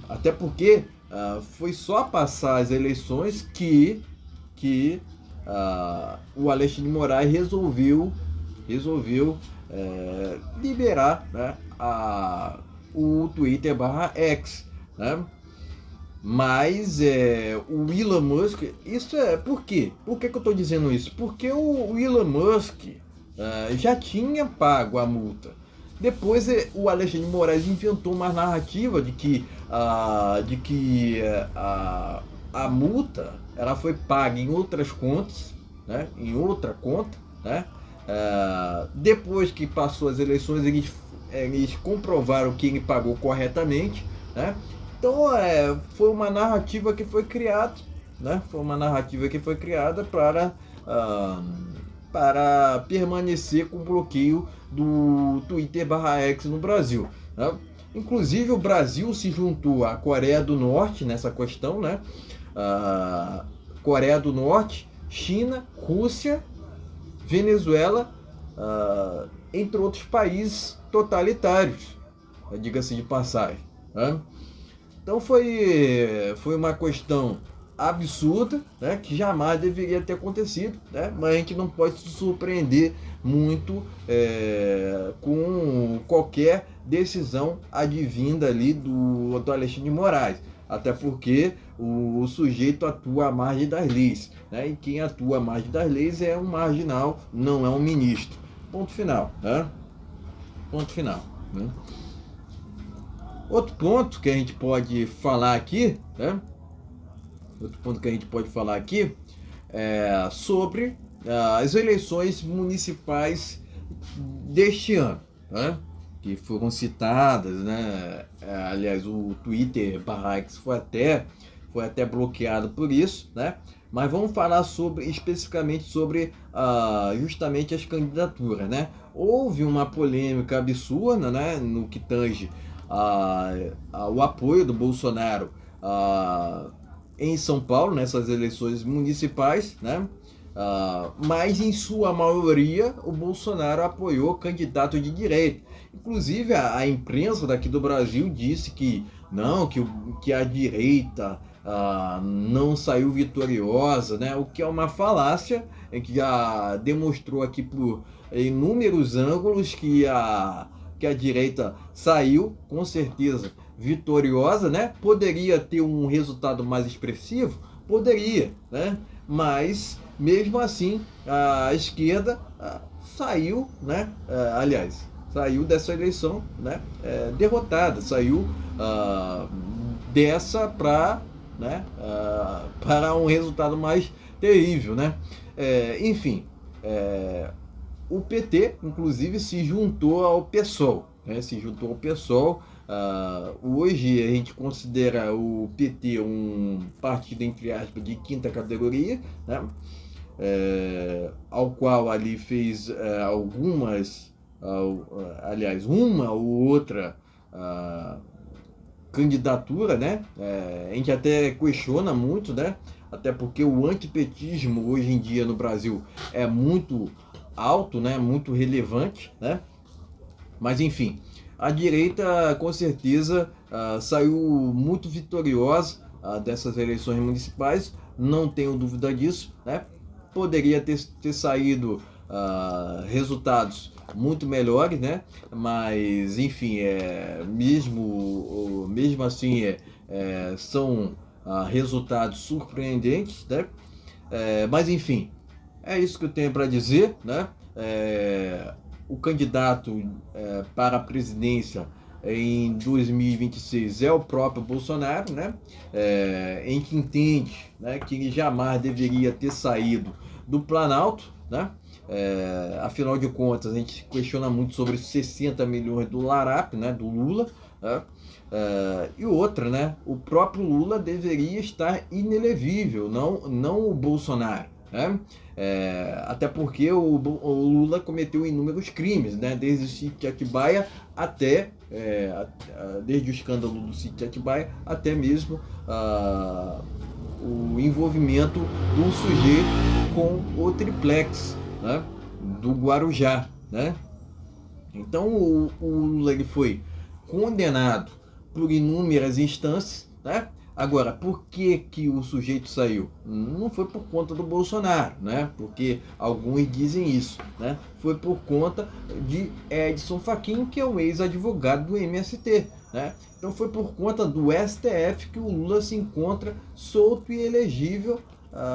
Até porque foi só passar as eleições que o Alexandre de Moraes resolveu liberar, né, o Twitter /X, né? Mas o Elon Musk, isso é por quê? Por que eu estou dizendo isso? Porque o Elon Musk já tinha pago a multa. Depois o Alexandre de Moraes inventou uma narrativa de que a multa ela foi paga em outras contas, né? Em outra conta, né? Depois que passou as eleições, eles comprovaram que ele pagou corretamente, né? Então foi uma narrativa que foi criada, né? Foi uma narrativa que foi criada para permanecer com o bloqueio do Twitter/X no Brasil, né? Inclusive o Brasil se juntou à Coreia do Norte nessa questão, né? Coreia do Norte, China, Rússia, Venezuela, entre outros países totalitários, diga-se de passagem, né? Então foi uma questão absurda, né, que jamais deveria ter acontecido, né, mas a gente não pode se surpreender muito com qualquer decisão advinda ali do Alexandre de Moraes, até porque o sujeito atua à margem das leis, né, e quem atua à margem das leis é um marginal, não é um ministro. Ponto final, né? Ponto final, né? Outro ponto que a gente pode falar aqui, né? Outro ponto que a gente pode falar aqui é sobre as eleições municipais deste ano, né? Que foram citadas, né? Aliás, o Twitter/X foi até bloqueado por isso, né? Mas vamos falar especificamente sobre justamente as candidaturas, né? Houve uma polêmica absurda, né? No que tange o apoio do Bolsonaro em São Paulo, nessas eleições municipais, né? Mas em sua maioria o Bolsonaro apoiou candidato de direita. Inclusive a imprensa daqui do Brasil disse que não, que a direita não saiu vitoriosa, né? O que é uma falácia, que já demonstrou aqui por inúmeros ângulos que a direita saiu com certeza vitoriosa, né? Poderia ter um resultado mais expressivo? Poderia, né? Mas mesmo assim a esquerda saiu, né? Aliás, saiu dessa eleição, né? Derrotada, saiu dessa para um resultado mais terrível, né? Enfim, o PT, inclusive, se juntou ao PSOL, né? Se juntou ao PSOL. Hoje a gente considera o PT um partido, entre aspas, de quinta categoria, né? Ao qual ali fez aliás, uma ou outra candidatura, né? A gente até questiona muito, né? Até porque o antipetismo hoje em dia no Brasil é muito alto, né? Muito relevante, né? Mas enfim, a direita com certeza saiu muito vitoriosa dessas eleições municipais, não tenho dúvida disso, né? Poderia ter saído resultados muito melhores, né? Mas enfim, mesmo assim são resultados surpreendentes, né? Mas enfim, é isso que eu tenho para dizer, né? O candidato para a presidência em 2026 é o próprio Bolsonaro, né? A gente entende, né, que ele jamais deveria ter saído do Planalto, né? Afinal de contas, a gente questiona muito sobre os 60 milhões do Larap, né, do Lula, né? E outra, né? O próprio Lula deveria estar inelegível, não o Bolsonaro, né? Até porque o Lula cometeu inúmeros crimes, né? Desde o sítio Atibaia até desde o escândalo do sítio Atibaia até mesmo o envolvimento do sujeito com o triplex, né? Do Guarujá, né? Então o Lula ele foi condenado por inúmeras instâncias, né? Agora, por que que o sujeito saiu? Não foi por conta do Bolsonaro, né? Porque alguns dizem isso, né? Foi por conta de Edson Fachin, que é o ex-advogado do MST, né? Então foi por conta do STF que o Lula se encontra solto e elegível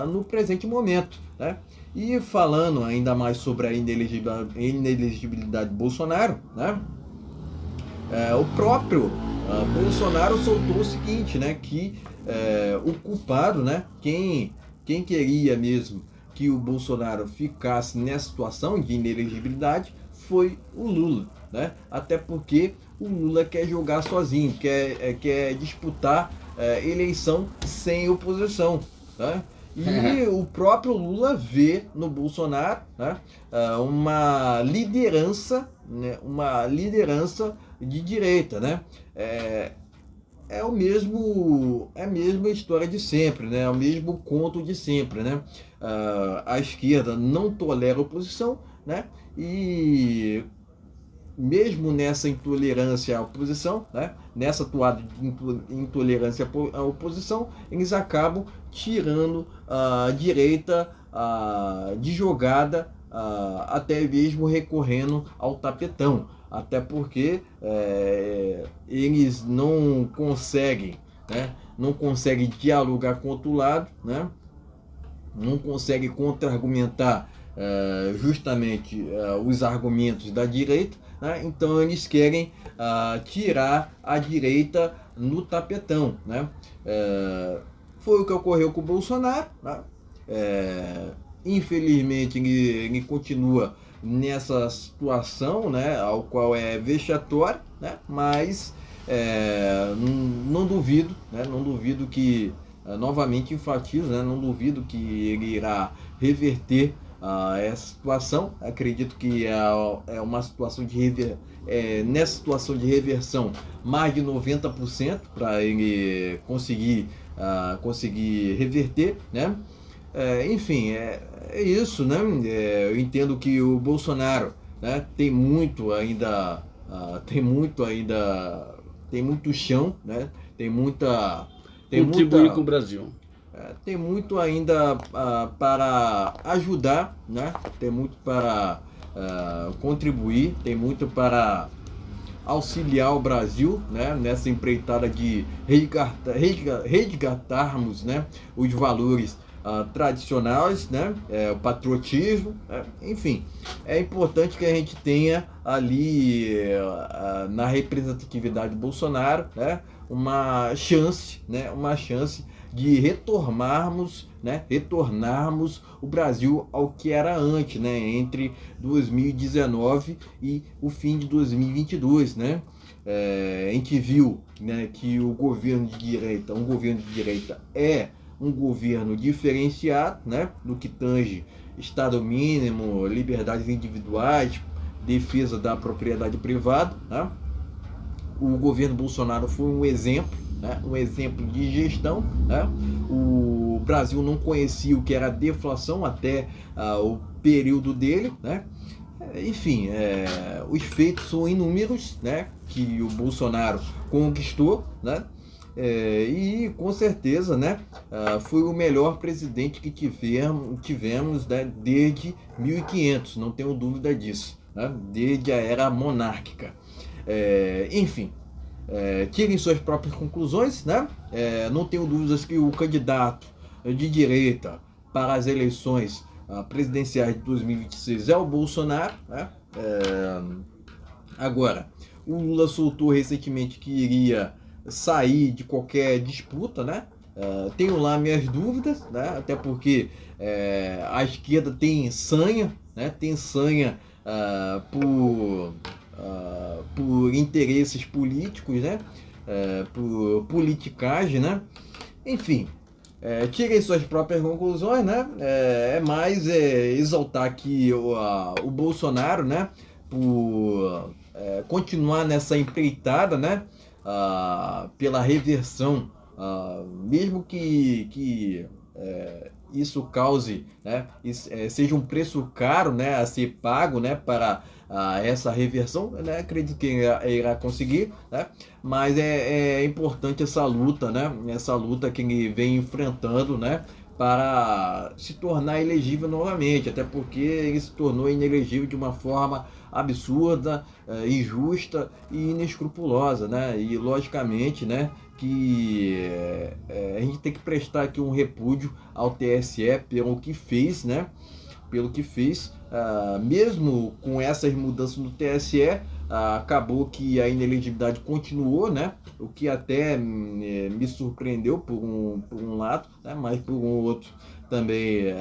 no presente momento, né? E falando ainda mais sobre a inelegibilidade de Bolsonaro, né? O próprio Bolsonaro soltou o seguinte, né, que o culpado, né, quem queria mesmo que o Bolsonaro ficasse nessa situação de inelegibilidade foi o Lula, né? Até porque o Lula quer jogar sozinho, quer disputar eleição sem oposição, né? E o próprio Lula vê no Bolsonaro, né, uma liderança, né, de direita, né? É a mesma história de sempre, né? É o mesmo conto de sempre, né? A esquerda não tolera oposição, né? E mesmo nessa intolerância à oposição, né? Nessa atuada de intolerância à oposição, eles acabam tirando a direita de jogada, até mesmo recorrendo ao tapetão. Até porque eles não conseguem, né? Não conseguem dialogar com o outro lado, né? Não conseguem contra-argumentar justamente os argumentos da direita, né? Então eles querem tirar a direita no tapetão, né? Foi o que ocorreu com o Bolsonaro, né? Infelizmente ele continua nessa situação, né, ao qual é vexatório, né? Mas não duvido, né? Não duvido que, novamente enfatizo, né? Não duvido que ele irá reverter essa situação. Acredito que é uma situação nessa situação de reversão, mais de 90% para ele conseguir reverter, né? Enfim, é isso, né? Eu entendo que o Bolsonaro, né, tem muito chão, né? Contribuir com o Brasil. Tem muito ainda para ajudar, né? Tem muito para contribuir, tem muito para auxiliar o Brasil, né, nessa empreitada de resgatarmos, né, os valores tradicionais, né, o patriotismo, enfim, é importante que a gente tenha ali na representatividade do Bolsonaro, né, uma chance de retornarmos o Brasil ao que era antes, né, entre 2019 e o fim de 2022, né? A gente viu, né, que um governo de direita é um governo diferenciado, né, do que tange Estado mínimo, liberdades individuais, defesa da propriedade privada, né? O governo Bolsonaro foi um exemplo, né, um exemplo de gestão, né? O Brasil não conhecia o que era deflação até o período dele, né? Enfim, os feitos são inúmeros, né, que o Bolsonaro conquistou, né? E com certeza, né, foi o melhor presidente que tivemos, né, desde 1500, não tenho dúvida disso, né? Desde a era monárquica. Enfim, tirem suas próprias conclusões, né? Não tenho dúvidas que o candidato de direita para as eleições presidenciais de 2026 é o Bolsonaro, né? Agora, o Lula soltou recentemente que iria sair de qualquer disputa, né? Tenho lá minhas dúvidas, né? Até porque a esquerda tem sanha, né? Tem sanha por interesses políticos, né? Por politicagem, né? Enfim, tirem suas próprias conclusões, né? Mais exaltar aqui o Bolsonaro, né? Por continuar nessa empreitada, né? Pela reversão, mesmo que isso cause, né, seja um preço caro, né, a ser pago, né, para essa reversão, né, acredito que irá conseguir, né, mas é importante essa luta, né, essa luta que ele vem enfrentando, né, para se tornar elegível novamente, até porque ele se tornou inelegível de uma forma absurda, injusta e inescrupulosa, né, e logicamente, né, que a gente tem que prestar aqui um repúdio ao TSE pelo que fez, né? Pelo que fez, mesmo com essas mudanças no TSE, acabou que a inelegibilidade continuou, né? O que até me surpreendeu por um lado, né? Mas por um outro também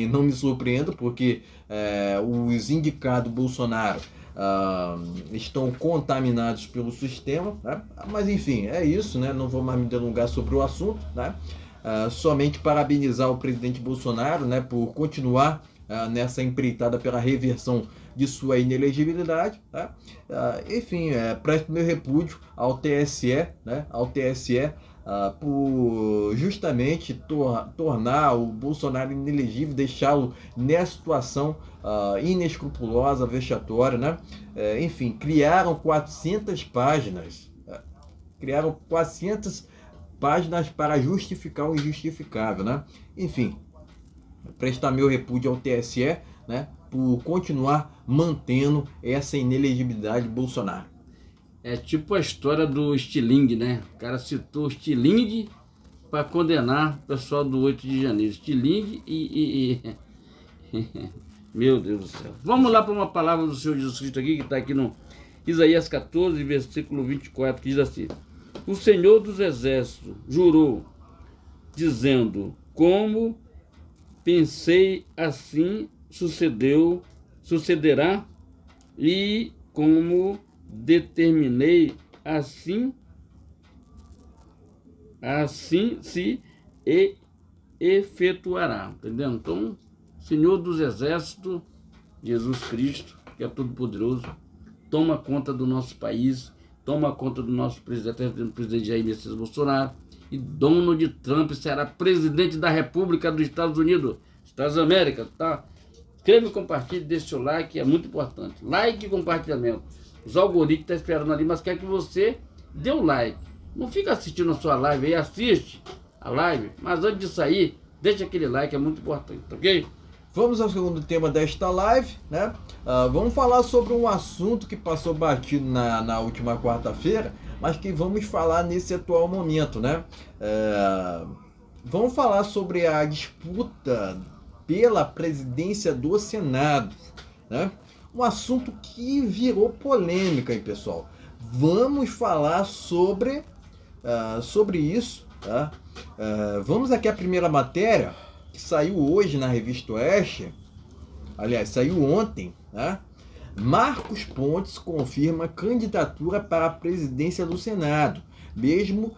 não me surpreendo, porque os indicados Bolsonaro estão contaminados pelo sistema, né? Mas enfim, é isso, né? Não vou mais me delongar sobre o assunto, né? Somente parabenizar o presidente Bolsonaro, né, por continuar nessa empreitada pela reversão de sua inelegibilidade, tá? Enfim, presto meu repúdio ao TSE, né, por justamente tornar o Bolsonaro inelegível, deixá-lo nessa situação inescrupulosa, vexatória, né? Enfim, criaram 400 páginas, para justificar o injustificável, né? Enfim, prestar meu repúdio ao TSE, né, por continuar mantendo essa inelegibilidade de Bolsonaro. É tipo a história do estilingue, né? O cara citou o estilingue para condenar o pessoal do 8 de janeiro. Estilingue Meu Deus do céu. Vamos lá para uma palavra do Senhor Jesus Cristo aqui, que está aqui no Isaías 14, versículo 24, que diz assim: o Senhor dos Exércitos jurou, dizendo, como pensei assim sucederá, e como determinei assim se efetuará. Entendeu? Então, Senhor dos Exércitos, Jesus Cristo, que é todo poderoso, toma conta do nosso país, toma conta do nosso presidente Jair Messias Bolsonaro, e Donald Trump será presidente da República dos Estados Unidos, Estados Américas, tá? Inscreva e compartilhe, deixe seu like, é muito importante. Like e compartilhamento. Os algoritmos estão esperando ali, mas quer que você dê o like. Não fica assistindo a sua live aí, assiste a live, mas antes de sair, deixa aquele like, é muito importante, ok? Vamos ao segundo tema desta live, né? Vamos falar sobre um assunto que passou batido na última quarta-feira, mas que vamos falar nesse atual momento, né? Vamos falar sobre a disputa pela presidência do Senado, né? Um assunto que virou polêmica, hein, pessoal? Vamos falar sobre isso, tá? Vamos aqui à primeira matéria, que saiu hoje na Revista Oeste, aliás, saiu ontem, né? Marcos Pontes confirma candidatura para a presidência do Senado, mesmo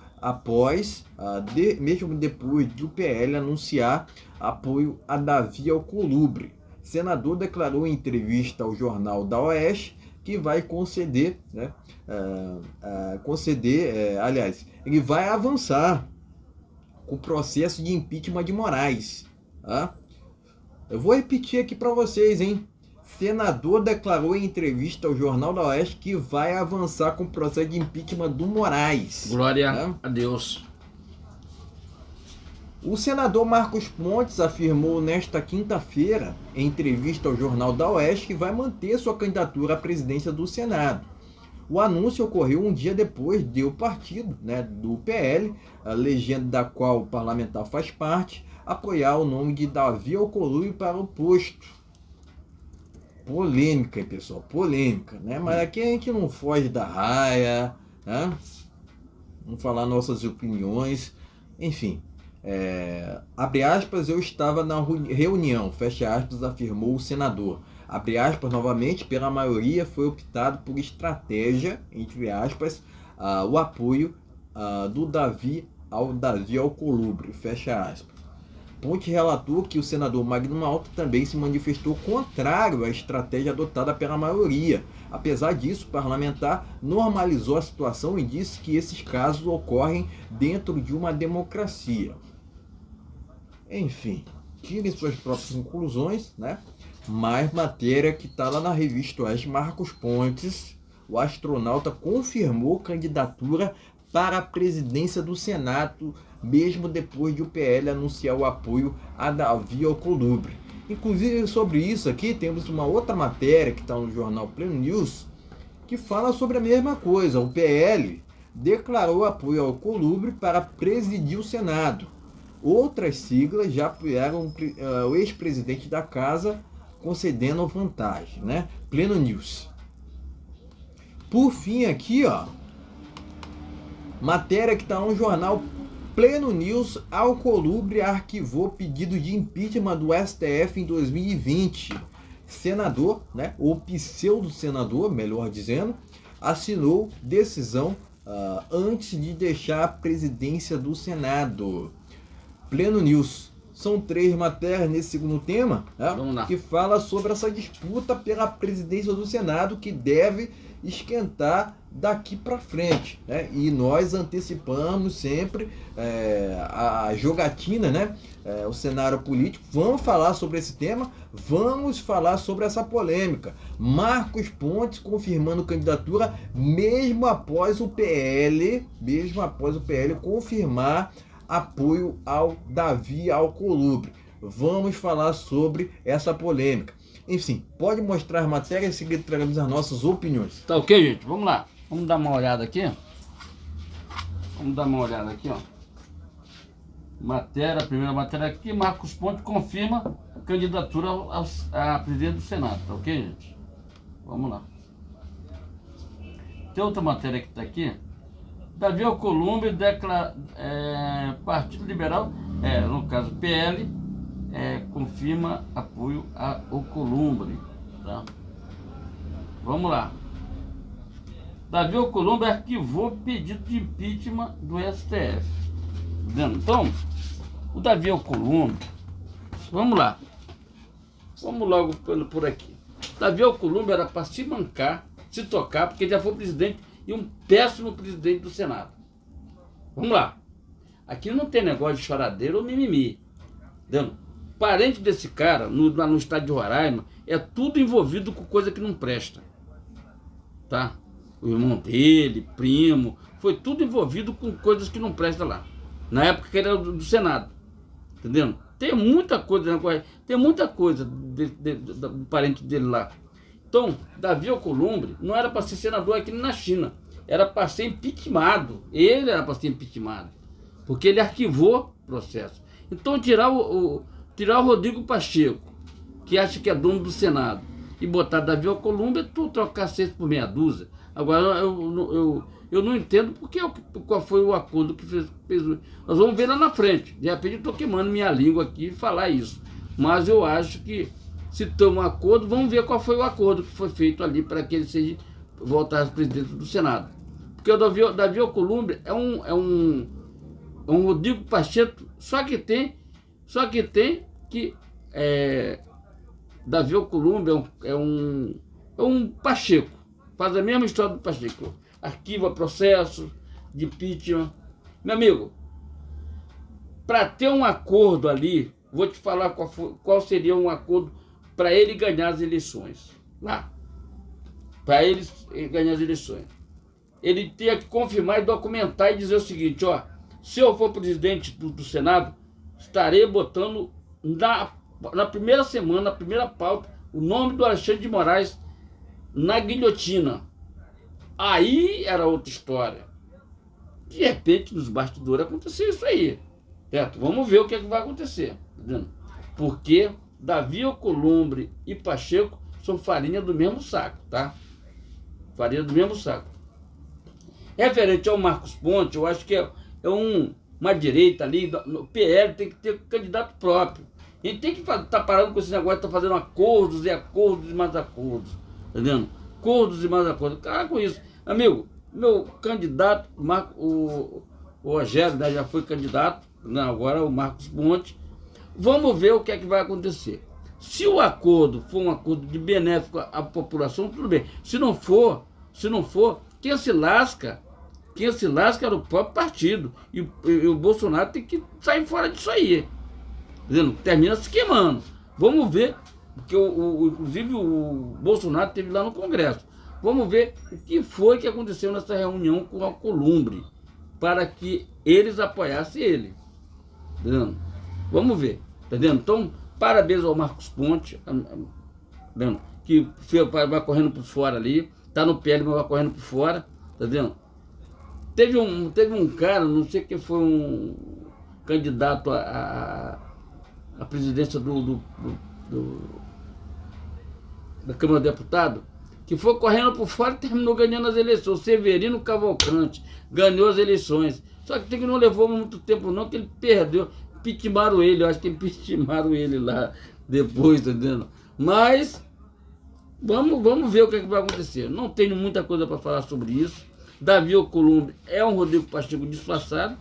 depois do PL anunciar apoio a Davi Alcolumbre. Senador declarou em entrevista ao Jornal da Oeste que vai conceder, né? Ele vai avançar com o processo de impeachment de Moraes. Tá? Eu vou repetir aqui para vocês, hein? Senador declarou em entrevista ao Jornal da Oeste que vai avançar com o processo de impeachment do Moraes. Glória a Deus. O senador Marcos Pontes afirmou nesta quinta-feira, em entrevista ao Jornal da Oeste, que vai manter sua candidatura à presidência do Senado. O anúncio ocorreu um dia depois de o partido, né, do PL, a legenda da qual o parlamentar faz parte, apoiar o nome de Davi Alcolumbre para o posto. Polêmica, pessoal, polêmica, né? Mas aqui a gente não foge da raia, né? Vamos falar nossas opiniões, enfim. Abre aspas, eu estava na reunião, fecha aspas, afirmou o senador. Abre aspas, novamente, pela maioria foi optado por estratégia, entre aspas, o apoio do Davi Alcolumbre, fecha aspas. Ponte relatou que o senador Magno Malta também se manifestou contrário à estratégia adotada pela maioria. Apesar disso, o parlamentar normalizou a situação e disse que esses casos ocorrem dentro de uma democracia. Enfim, tirem suas próprias conclusões, né? Mais matéria que está lá na revista Oeste. Marcos Pontes, o astronauta, confirmou candidatura para a presidência do Senado, mesmo depois de o PL anunciar o apoio a Davi Alcolumbre. Inclusive, sobre isso aqui, temos uma outra matéria que está no jornal Pleno News, que fala sobre a mesma coisa. O PL declarou apoio ao Alcolumbre para presidir o Senado. Outras siglas já apoiaram o ex-presidente da casa, concedendo vantagem, né? Pleno News. Por fim aqui, ó, matéria que está no jornal Pleno News: Alcolumbre arquivou pedido de impeachment do STF em 2020. Senador, né, ou pseudo-senador, melhor dizendo, assinou decisão antes de deixar a presidência do Senado. Pleno News. São 3 matérias nesse segundo tema, né, que fala sobre essa disputa pela presidência do Senado, que deve esquentar daqui para frente, né? E nós antecipamos sempre a jogatina, né? O cenário político. Vamos falar sobre esse tema, vamos falar sobre essa polêmica. Marcos Pontes confirmando candidatura mesmo após o PL confirmar apoio ao Davi Alcolumbre. Vamos falar sobre essa polêmica. Enfim, pode mostrar a matéria e seguir traremos as nossas opiniões. Tá ok, gente? Vamos lá. Vamos dar uma olhada aqui. Ó. Matéria, a primeira matéria aqui. Marcos Pontes confirma a candidatura a presidente do Senado. Tá ok, gente? Vamos lá. Tem outra matéria que está aqui. Davi Alcolumbre declara Partido Liberal, no caso PL, confirma apoio a Alcolumbre, tá? Vamos lá. Davi Alcolumbre arquivou pedido de impeachment do STF. Então, o Davi Alcolumbre, vamos lá. Vamos logo por aqui. Davi Alcolumbre era para se mancar, se tocar, porque já foi presidente e um péssimo presidente do Senado. Vamos lá. Aqui não tem negócio de choradeira ou mimimi. Entendeu? Parente desse cara, lá no estado de Roraima, é tudo envolvido com coisa que não presta. Tá? O irmão dele, primo, foi tudo envolvido com coisas que não prestam lá. Na época que ele era do Senado. Entendeu? Tem muita coisa, do parente dele lá. Então, Davi Alcolumbre não era para ser senador aqui na China. Era para ser impeachmentado. Ele era para ser impeachmentado. Porque ele arquivou o processo. Então, tirar o Rodrigo Pacheco, que acha que é dono do Senado, e botar Davi Alcolumbre, tu trocar 6 por meia dúzia. Agora, eu não entendo qual foi o acordo que fez. Nós vamos ver lá na frente. De repente, eu estou queimando minha língua aqui e falar isso. Mas eu acho que, se tem um acordo, vamos ver qual foi o acordo que foi feito ali para que ele seja voltasse presidente do Senado. Porque o Davi Alcolumbre é um Rodrigo Pacheco, só que Davi Alcolumbre é um Pacheco, faz a mesma história do Pacheco, arquiva processos de impeachment. Meu amigo, para ter um acordo ali, vou te falar qual seria um acordo para ele ganhar as eleições. Lá, para ele ganhar as eleições, ele tinha que confirmar e documentar e dizer o seguinte: ó, se eu for presidente do Senado, estarei botando na primeira semana, na primeira pauta, o nome do Alexandre de Moraes na guilhotina. Aí era outra história. De repente, nos bastidores, aconteceu isso aí. Certo? Vamos ver o que é que vai acontecer. Entendeu? Porque Davi Alcolumbre e Pacheco são farinha do mesmo saco, tá? Farinha do mesmo saco. Referente ao Marcos Pontes, eu acho que é uma direita ali, no PL tem que ter candidato próprio. A gente tem que estar parando com esse negócio de estar fazendo acordos e acordos e mais acordos. Entendeu? Acordos e mais acordos. Cara, com isso. Amigo, meu candidato, o Rogério, né, já foi candidato, né, agora o Marcos Pontes. Vamos ver o que é que vai acontecer. Se o acordo for um acordo de benéfico à população, tudo bem. Se não for, quem se lasca era o próprio partido. E o Bolsonaro tem que sair fora disso aí. Dizendo, termina se queimando. Vamos ver, porque inclusive o Bolsonaro esteve lá no Congresso. Vamos ver o que foi que aconteceu nessa reunião com a Alcolumbre, para que eles apoiassem ele. Entendeu? Vamos ver. Entendeu? Então, parabéns ao Marcos Pontes, entendeu? Que vai correndo por fora ali, tá no PL, mas vai correndo por fora. Entendeu? Teve um cara, não sei quem foi, um candidato a presidência da Câmara dos Deputados, que foi correndo por fora e terminou ganhando as eleições. Severino Cavalcante ganhou as eleições. Só que não levou muito tempo não, que ele perdeu. Impeachmentaram ele, eu acho que impeachmentaram ele lá depois, entendeu? Mas vamos ver o que, é que vai acontecer. Não tenho muita coisa para falar sobre isso. Davi Alcolumbre é um Rodrigo Pacheco disfarçado.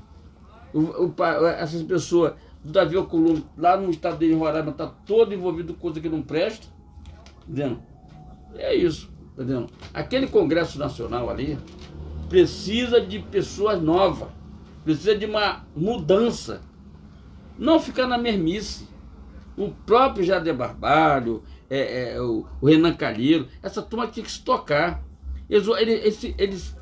Essas pessoas, o Davi Alcolumbre, lá no estado dele, em Roraima, está todo envolvido com coisa que não presta. Entendeu? É isso, entendeu? Aquele Congresso Nacional ali precisa de pessoas novas, precisa de uma mudança, não ficar na mesmice. O próprio Jader Barbalho, o Renan Calheiro, essa turma tinha que se tocar.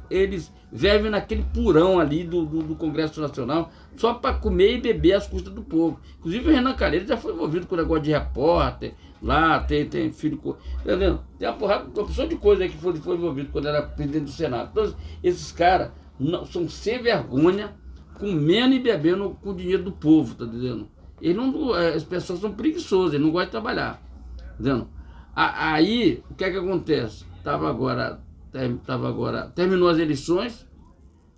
Eles vivem naquele purão ali do Congresso Nacional só para comer e beber às custas do povo. Inclusive o Renan Calheiro já foi envolvido com o negócio de repórter, lá tem filho, entendeu? Tem uma opção de coisa aí que foi envolvido quando era presidente do Senado. Então esses caras são sem vergonha, comendo e bebendo com o dinheiro do povo, tá entendendo? As pessoas são preguiçosas, eles não gostam de trabalhar, entendendo? Aí o que é que acontece? Terminou as eleições,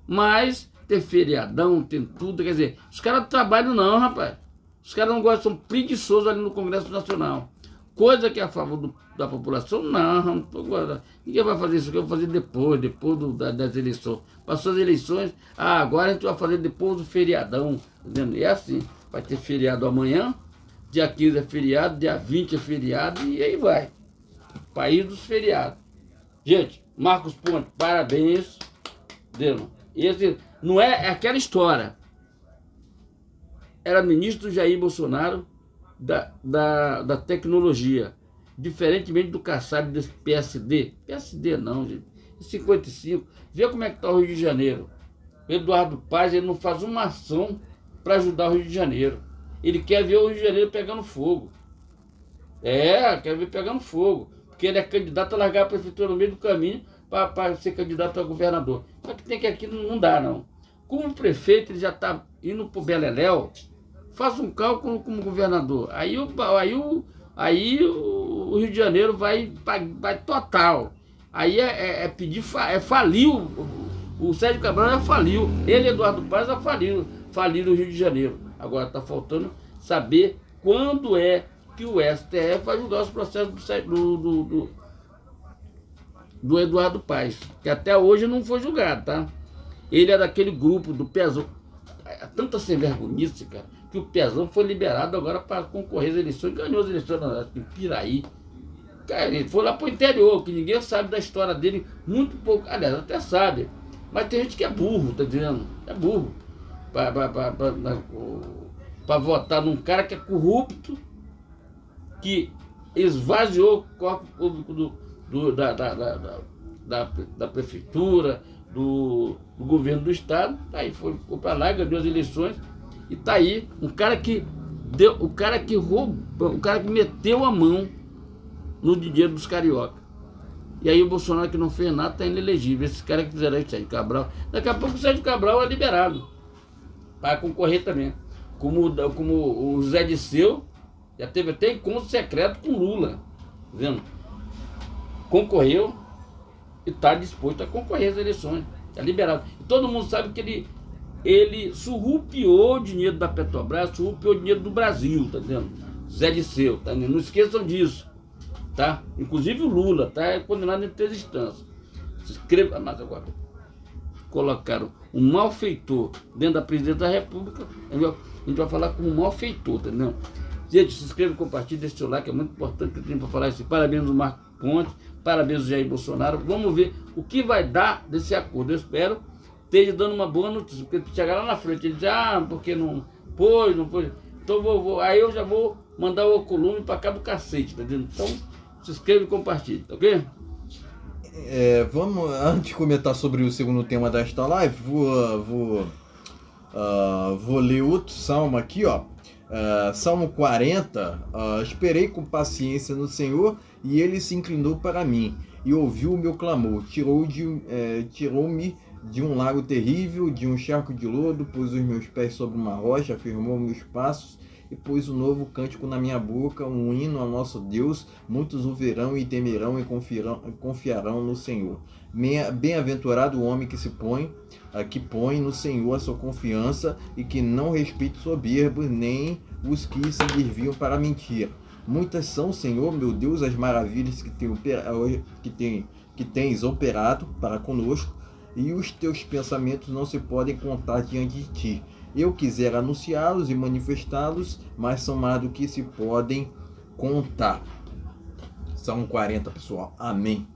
mas tem feriadão, tem tudo, quer dizer, os caras não trabalham não, rapaz. Os caras não gostam, são preguiçosos ali no Congresso Nacional. Coisa que é a favor da população, não tô agora. Ninguém vai fazer isso, que eu vou fazer depois das eleições. Passou as eleições, agora a gente vai fazer depois do feriadão, entendeu? É assim, vai ter feriado amanhã, dia 15 é feriado, dia 20 é feriado, e aí vai. País dos feriados. Gente, Marcos Pontes, parabéns. Entendeu? Esse não é aquela história. Era ministro Jair Bolsonaro da tecnologia. Diferentemente do Kassab desse PSD. PSD não, gente. 55. Vê como é que está o Rio de Janeiro. Eduardo Paes, ele não faz uma ação para ajudar o Rio de Janeiro. Ele quer ver o Rio de Janeiro pegando fogo. Quer ver pegando fogo. Porque ele é candidato a largar a prefeitura no meio do caminho para ser candidato a governador. Só que tem que aqui não dá, não. Como prefeito, ele já está indo para o Beleléu, faz um cálculo como governador. Aí o Rio de Janeiro vai total. Aí faliu. O Sérgio Cabral já faliu. Ele e Eduardo Paes já faliram o Rio de Janeiro. Agora está faltando saber quando é que o STF vai julgar os processos do Eduardo Paes, que até hoje não foi julgado, tá? Ele é daquele grupo do Pezão. Tanta sem vergonhice, cara, que o Pezão foi liberado agora para concorrer às eleições, ganhou as eleições em Piraí. Cara, ele foi lá pro interior, que ninguém sabe da história dele, muito pouco, aliás, até sabe, mas tem gente que é burro, tá dizendo? É burro para votar num cara que é corrupto, que esvaziou o corpo público da prefeitura, do governo do estado. Tá aí, foi para lá, ganhou as eleições, e tá aí um cara que roubou, o cara que meteu a mão no dinheiro dos carioca. E aí o Bolsonaro, que não fez nada, tá inelegível. Esses caras que fizeram isso, Sérgio Cabral, daqui a pouco o Sérgio Cabral é liberado para concorrer também, como o Zé Disseu. Já teve até encontro secreto com Lula, vendo? Concorreu e está disposto a concorrer às eleições, está liberado. E todo mundo sabe que ele surrupiou o dinheiro da Petrobras, surrupiou o dinheiro do Brasil, tá vendo? Zé Disseu, tá vendo? Não esqueçam disso, tá? Inclusive o Lula está condenado em 3 instâncias. Se inscreva, mas agora colocaram um malfeitor dentro da presidência da República, entendeu? A gente vai falar com um malfeitor, entendeu? Gente, se inscreva, compartilhe, deixe seu like, é muito importante que eu tenho para falar isso. Parabéns ao Marcos Pontes, parabéns ao Jair Bolsonaro. Vamos ver o que vai dar desse acordo. Eu espero esteja dando uma boa notícia, porque chegar lá na frente, ele diz, porque não foi. Então aí eu já vou mandar o Alcolumbre para cá do cacete, tá entendendo? Então se inscreva e compartilhe, tá ok? Vamos, antes de comentar sobre o segundo tema desta live, vou ler outro salmo aqui, ó. Salmo 40. Esperei com paciência no Senhor, e ele se inclinou para mim e ouviu o meu clamor. Tirou-me de um lago terrível, de um charco de lodo, pôs os meus pés sobre uma rocha, afirmou meus passos e pôs um novo cântico na minha boca, um hino ao nosso Deus. Muitos o verão e temerão e confiarão no Senhor. Bem-aventurado o homem que põe no Senhor a sua confiança e que não respeita os soberbos, nem os que se desviam para a mentira. Muitas são, Senhor, meu Deus, as maravilhas que tens operado para conosco, e os teus pensamentos não se podem contar diante de ti. Eu quisera anunciá-los e manifestá-los, mas são mais do que se podem contar. Salmo 40, pessoal. Amém.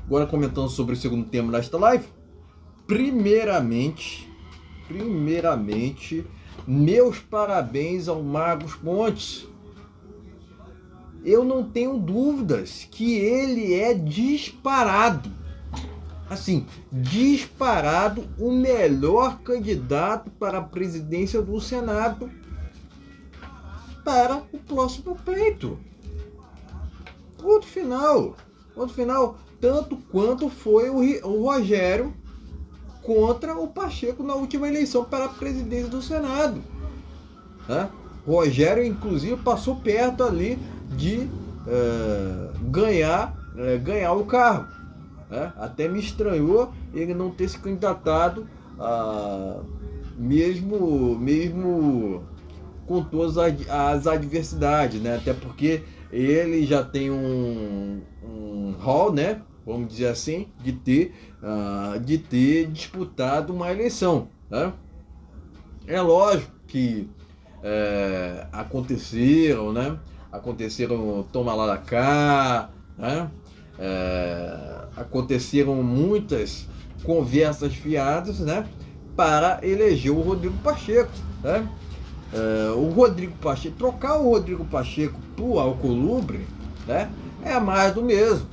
Agora comentando sobre o segundo tema desta live. Primeiramente, meus parabéns ao Marcos Pontes. Eu não tenho dúvidas que ele é disparado, o melhor candidato para a presidência do Senado para o próximo pleito. Outro final, tanto quanto foi o Rogério contra o Pacheco na última eleição para a presidência do Senado. Rogério, inclusive, passou perto ali de ganhar o cargo. Até me estranhou ele não ter se candidatado, mesmo com todas as adversidades, né? Até porque ele já tem um rol, né? Vamos dizer assim, de ter disputado uma eleição, né? É lógico que aconteceram toma lá da cá, né? Aconteceram muitas conversas fiadas, né, para eleger o Rodrigo Pacheco, né? Trocar o Rodrigo Pacheco pro Alcolumbre, né, é mais do mesmo.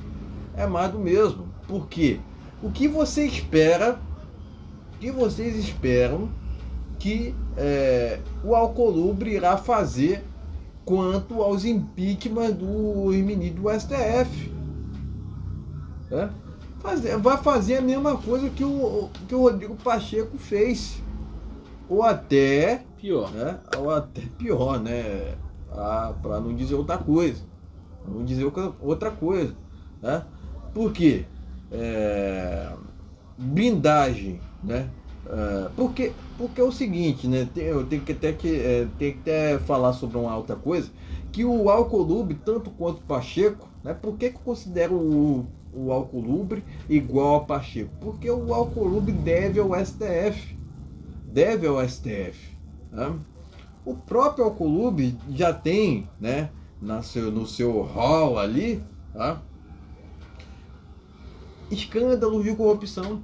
Por quê? O que vocês esperam que o Alcolumbre irá fazer quanto aos impeachment dos ministros do STF? Vai fazer a mesma coisa que o Rodrigo Pacheco fez, ou até pior, né? Para não dizer outra coisa, né? Por quê? Blindagem, né? Porque é o seguinte, né? Eu tenho que até falar sobre uma outra coisa, que o Alcolumbre, tanto quanto o Pacheco, né? Por que eu considero o Alcolumbre igual ao Pacheco? Porque o Alcolumbre deve ao STF. Né? O próprio Alcolumbre já tem, né, no seu hall ali, tá? Escândalos de corrupção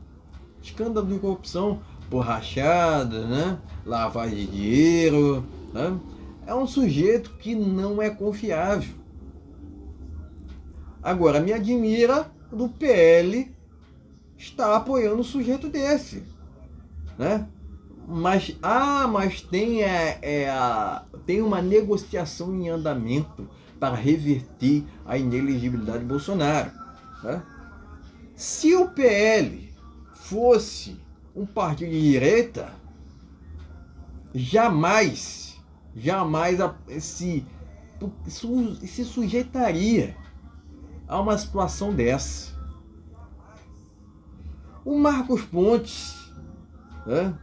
por rachada, né? Lavagem de dinheiro, né? É um sujeito que não é confiável. Agora, me admira do PL estar apoiando um sujeito desse, né? Mas tem uma negociação em andamento para reverter a inelegibilidade de Bolsonaro, né? Se o PL fosse um partido de direita, jamais se sujeitaria a uma situação dessa. O Marcos Pontes, né?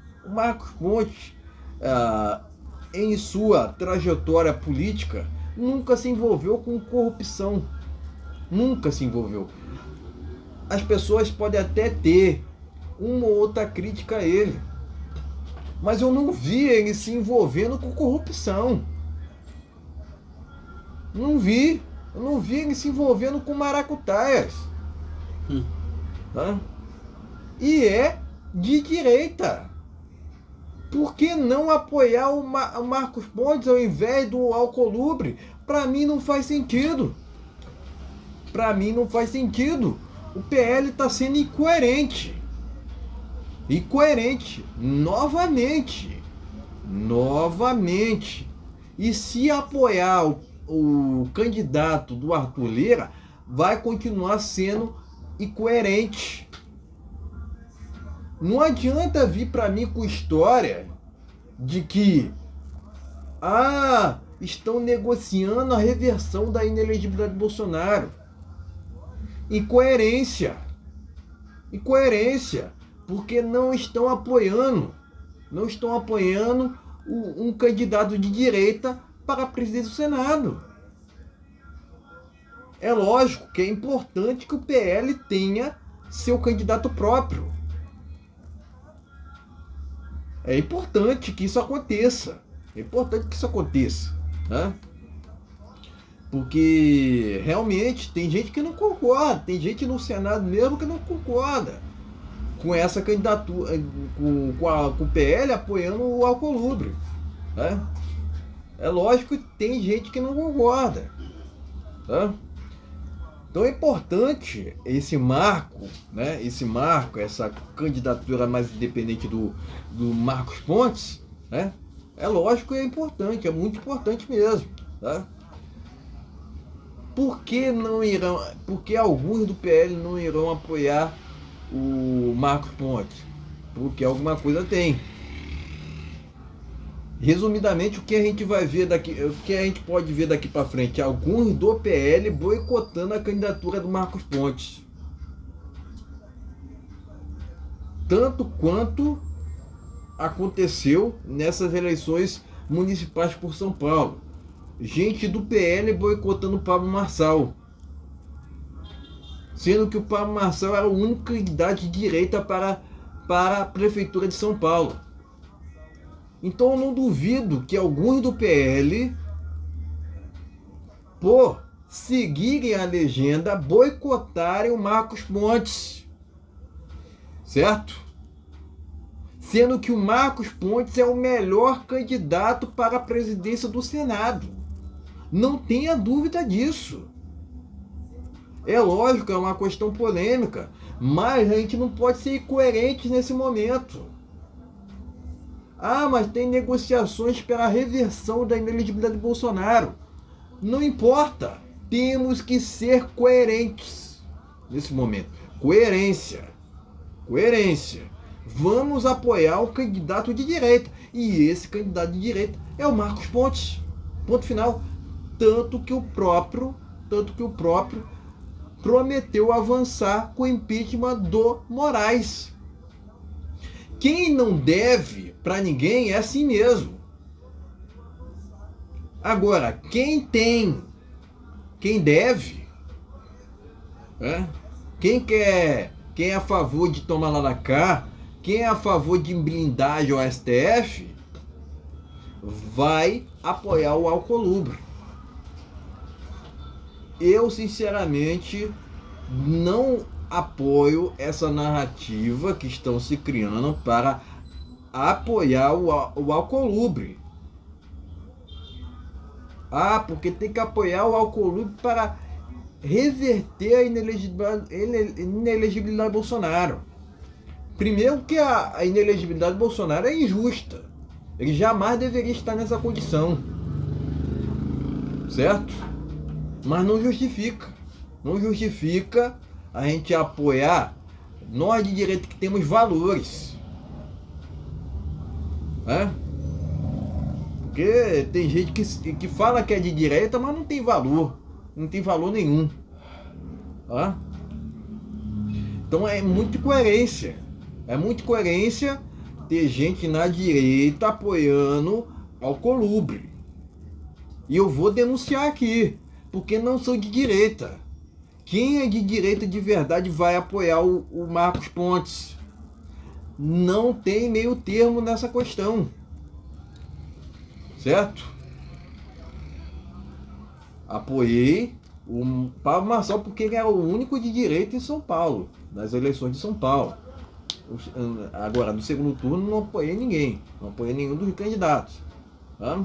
Em sua trajetória política, nunca se envolveu com corrupção. Nunca se envolveu. As pessoas podem até ter uma ou outra crítica a ele, mas eu não vi ele se envolvendo com corrupção. Eu não vi ele se envolvendo com maracutaias. Tá? E é de direita. Por que não apoiar o Marcos Pontes ao invés do Alcolumbre? Para mim não faz sentido. Para mim não faz sentido. O PL está sendo incoerente. Incoerente. Novamente. E se apoiar o candidato do Arthur Lira, vai continuar sendo incoerente. Não adianta vir para mim com história de que estão negociando a reversão da inelegibilidade de Bolsonaro. Incoerência, porque não estão apoiando um candidato de direita para a presidência do Senado. É lógico que é importante que o PL tenha seu candidato próprio. É importante que isso aconteça. Né? Porque realmente tem gente que não concorda. Tem gente no Senado mesmo que não concorda com essa candidatura, com o PL apoiando o Alcolumbre. Né? É lógico que tem gente que não concorda. Tá? Então é importante esse marco, né? Essa candidatura mais independente do Marcos Pontes, né? É lógico que é importante, é muito importante mesmo. Tá? Por que alguns do PL não irão apoiar o Marcos Pontes? Porque alguma coisa tem. Resumidamente, o que a gente pode ver daqui para frente? Alguns do PL boicotando a candidatura do Marcos Pontes. Tanto quanto aconteceu nessas eleições municipais por São Paulo. Gente do PL boicotando o Pablo Marçal. Sendo que o Pablo Marçal era o único candidato de direita para a Prefeitura de São Paulo. Então eu não duvido que alguns do PL, por seguirem a legenda, boicotarem o Marcos Pontes. Certo? Sendo que o Marcos Pontes é o melhor candidato para a presidência do Senado. Não tenha dúvida disso. É lógico, é uma questão polêmica, mas a gente não pode ser incoerente nesse momento. Mas tem negociações para a reversão da inelegibilidade de Bolsonaro. Não importa. Temos que ser coerentes nesse momento. Coerência. Vamos apoiar o candidato de direita. E esse candidato de direita é o Marcos Pontes. Ponto final. Tanto que o próprio prometeu avançar com o impeachment do Moraes. Quem não deve para ninguém é assim mesmo. Agora, quem deve, quem é a favor de tomar lá da cá, quem é a favor de blindagem ao STF, vai apoiar o Alcolumbre. Eu, sinceramente, não apoio essa narrativa que estão se criando para apoiar o Alcolumbre. Porque tem que apoiar o Alcolumbre para reverter a inelegibilidade de Bolsonaro. Primeiro que a inelegibilidade de Bolsonaro é injusta. Ele jamais deveria estar nessa condição. Certo? Mas não justifica. Não justifica a gente apoiar nós de direita que temos valores. Porque tem gente que fala que é de direita, mas não tem valor. Não tem valor nenhum. Então é muita coerência. É muita coerência ter gente na direita apoiando Alcolumbre. E eu vou denunciar aqui, porque não sou de direita. Quem é de direita de verdade vai apoiar o Marcos Pontes. Não tem meio termo nessa questão. Certo? Apoiei o Pablo Marçal porque ele era o único de direita em São Paulo, nas eleições de São Paulo. Agora, no segundo turno, não apoiei ninguém. Não apoiei nenhum dos candidatos. Tá?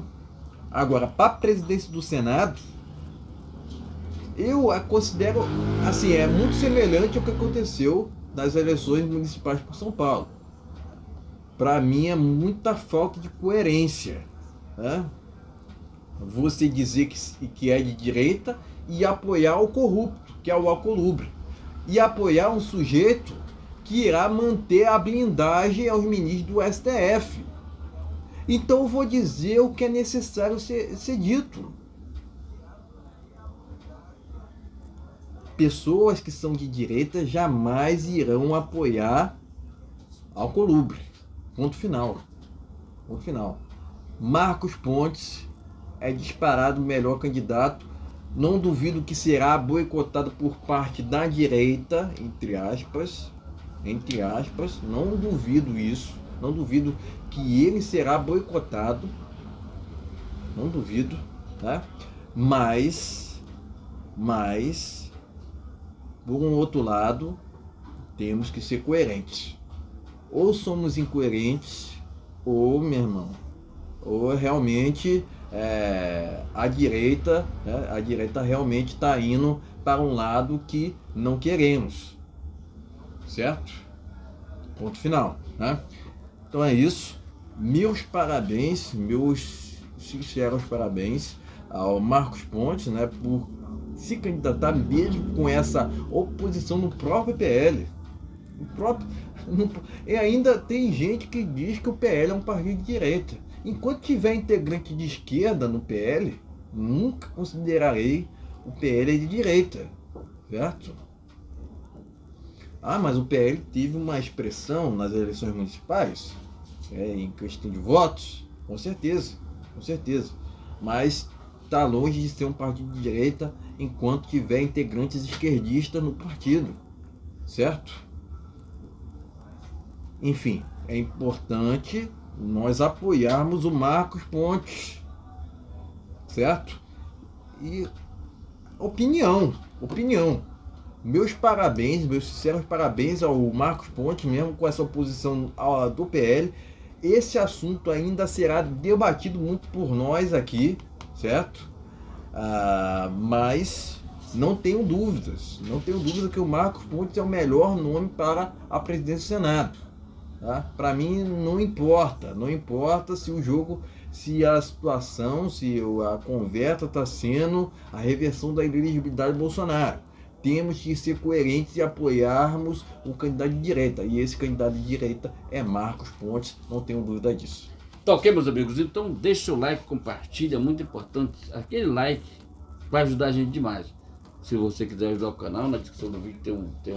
Agora, para a presidência do Senado, eu a considero, assim, é muito semelhante ao que aconteceu nas eleições municipais por São Paulo. Para mim, é muita falta de coerência. Tá? Você dizer que é de direita e apoiar o corrupto, que é o Alcolumbre. E apoiar um sujeito que irá manter a blindagem aos ministros do STF. Então eu vou dizer o que é necessário ser dito. Pessoas que são de direita jamais irão apoiar Alcolumbre. Ponto final. Ponto final. Marcos Pontes é disparado o melhor candidato. Não duvido que será boicotado por parte da direita, entre aspas, não duvido isso, não duvido que ele será boicotado, não duvido, tá? Mas, por um outro lado, temos que ser coerentes. Ou somos incoerentes, ou, meu irmão, ou realmente a direita realmente está indo para um lado que não queremos, certo? Ponto final, né? Então é isso. Meus parabéns, meus sinceros parabéns ao Marcos Pontes, né, por se candidatar mesmo com essa oposição no próprio PL. E ainda tem gente que diz que o PL é um partido de direita. Enquanto tiver integrante de esquerda no PL, nunca considerarei o PL de direita, certo? Ah, mas o PL teve uma expressão nas eleições municipais, em questão de votos, com certeza. Mas está longe de ser um partido de direita enquanto tiver integrantes esquerdistas no partido, certo? Enfim, é importante nós apoiarmos o Marcos Pontes, certo? E opinião. Meus parabéns, meus sinceros parabéns ao Marcos Pontes, mesmo com essa oposição do PL. Esse assunto ainda será debatido muito por nós aqui, certo? Mas não tenho dúvidas que o Marcos Pontes é o melhor nome para a presidência do Senado. Tá? Para mim não importa se a situação, se a conversa está sendo a reversão da inelegibilidade de Bolsonaro. Temos que ser coerentes e apoiarmos o candidato de direita. E esse candidato de direita é Marcos Pontes, não tenho dúvida disso. Tá ok, meus amigos? Então deixa o like, compartilha, é muito importante. Aquele like vai ajudar a gente demais. Se você quiser ajudar o canal, na descrição do vídeo tem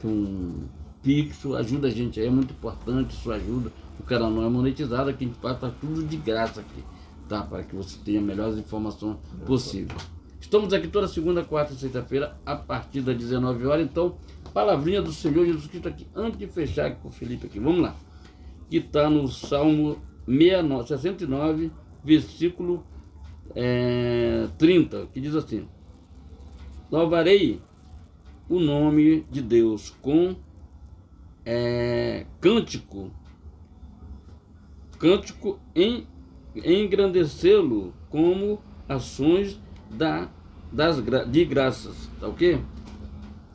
um Pix, ajuda a gente aí, é muito importante sua ajuda. O canal não é monetizado, aqui a gente faz tudo de graça aqui, tá? Para que você tenha melhores informações possível. Estamos aqui toda segunda, quarta e sexta-feira, a partir das 19 horas. Então, palavrinha do Senhor Jesus Cristo aqui, antes de fechar aqui com o Felipe aqui. Vamos lá. Que está no Salmo 69, versículo 30, que diz assim: louvarei o nome de Deus com cântico engrandecê-lo como ações de graças, tá ok?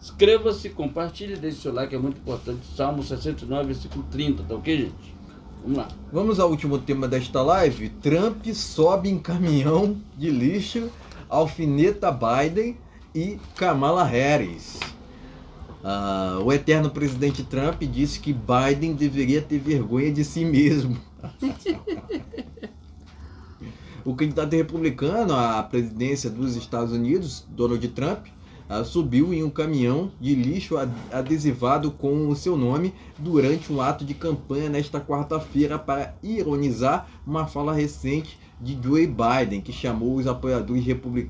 Inscreva-se, compartilhe, deixe seu like, é muito importante. Salmo 69, versículo 30, tá ok, gente? Vamos lá. Vamos ao último tema desta live. Trump sobe em caminhão de lixo, alfineta Biden e Kamala Harris. O eterno presidente Trump disse que Biden deveria ter vergonha de si mesmo. O candidato republicano à presidência dos Estados Unidos, Donald Trump, subiu em um caminhão de lixo adesivado com o seu nome durante um ato de campanha nesta quarta-feira para ironizar uma fala recente de Joe Biden, que chamou os apoiadores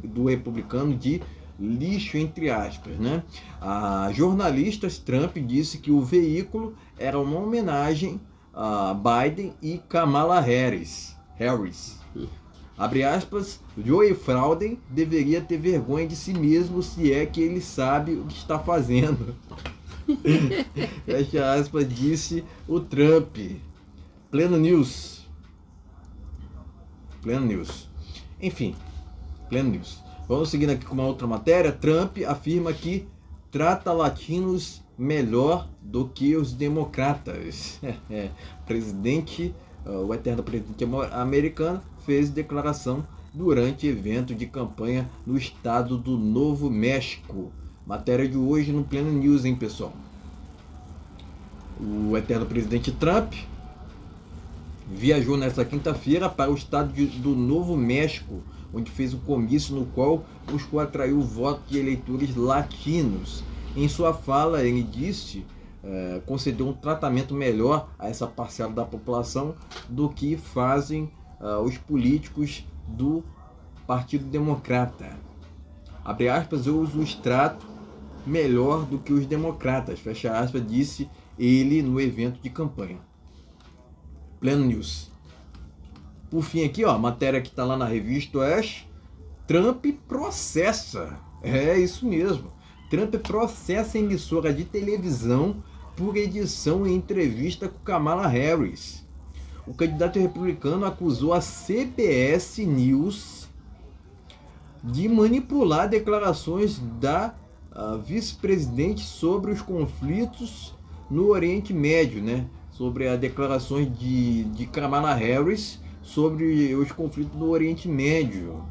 do republicano de lixo, entre aspas, né? A jornalista Trump disse que o veículo era uma homenagem a Biden e Kamala Harris. Abre aspas, Joe Frauden deveria ter vergonha de si mesmo se é que ele sabe o que está fazendo. Fecha aspas, disse o Trump. Pleno News. Pleno News. Enfim, Pleno News. Vamos seguindo aqui com uma outra matéria. Trump afirma que trata latinos melhor do que os democratas. O eterno presidente americano fez declaração durante evento de campanha no estado do Novo México. Matéria de hoje no Pleno News, hein, pessoal? O eterno presidente Trump viajou nesta quinta-feira para o estado do Novo México, onde fez um comício no qual buscou atrair o voto de eleitores latinos. Em sua fala, ele disse concedeu um tratamento melhor a essa parcela da população do que fazem os políticos do Partido Democrata. Abre aspas, eu os trato melhor do que os democratas, fecha aspas, disse ele no evento de campanha. Pleno News. Por fim aqui, ó, a matéria que está lá na revista Oeste, Trump processa. É isso mesmo. Trump processa a emissora de televisão por edição em entrevista com Kamala Harris. O candidato republicano acusou a CBS News de manipular declarações da vice-presidente sobre os conflitos no Oriente Médio, né? Sobre as declarações de Kamala Harris sobre os conflitos no Oriente Médio.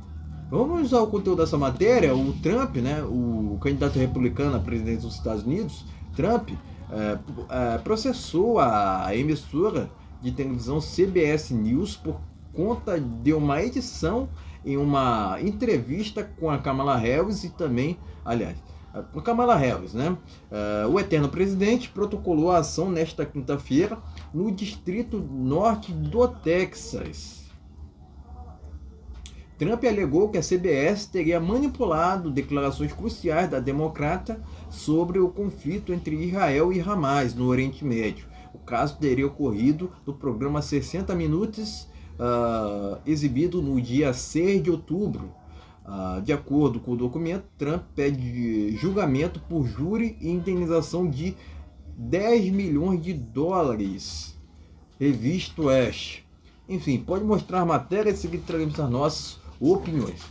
Vamos ao conteúdo dessa matéria. O Trump, né, o candidato republicano à presidência dos Estados Unidos, Trump, processou a emissora de televisão CBS News por conta de uma edição em uma entrevista com a Kamala Harris e também, aliás, com Kamala Harris, né? O eterno presidente protocolou a ação nesta quinta-feira no Distrito Norte do Texas. Trump alegou que a CBS teria manipulado declarações cruciais da democrata sobre o conflito entre Israel e Hamas no Oriente Médio. O caso teria ocorrido no programa 60 Minutos, exibido no dia 6 de outubro. De acordo com o documento, Trump pede julgamento por júri e indenização de $10 milhões. Revista Oeste. Enfim, pode mostrar a matéria e seguir traremos as nossas opiniões.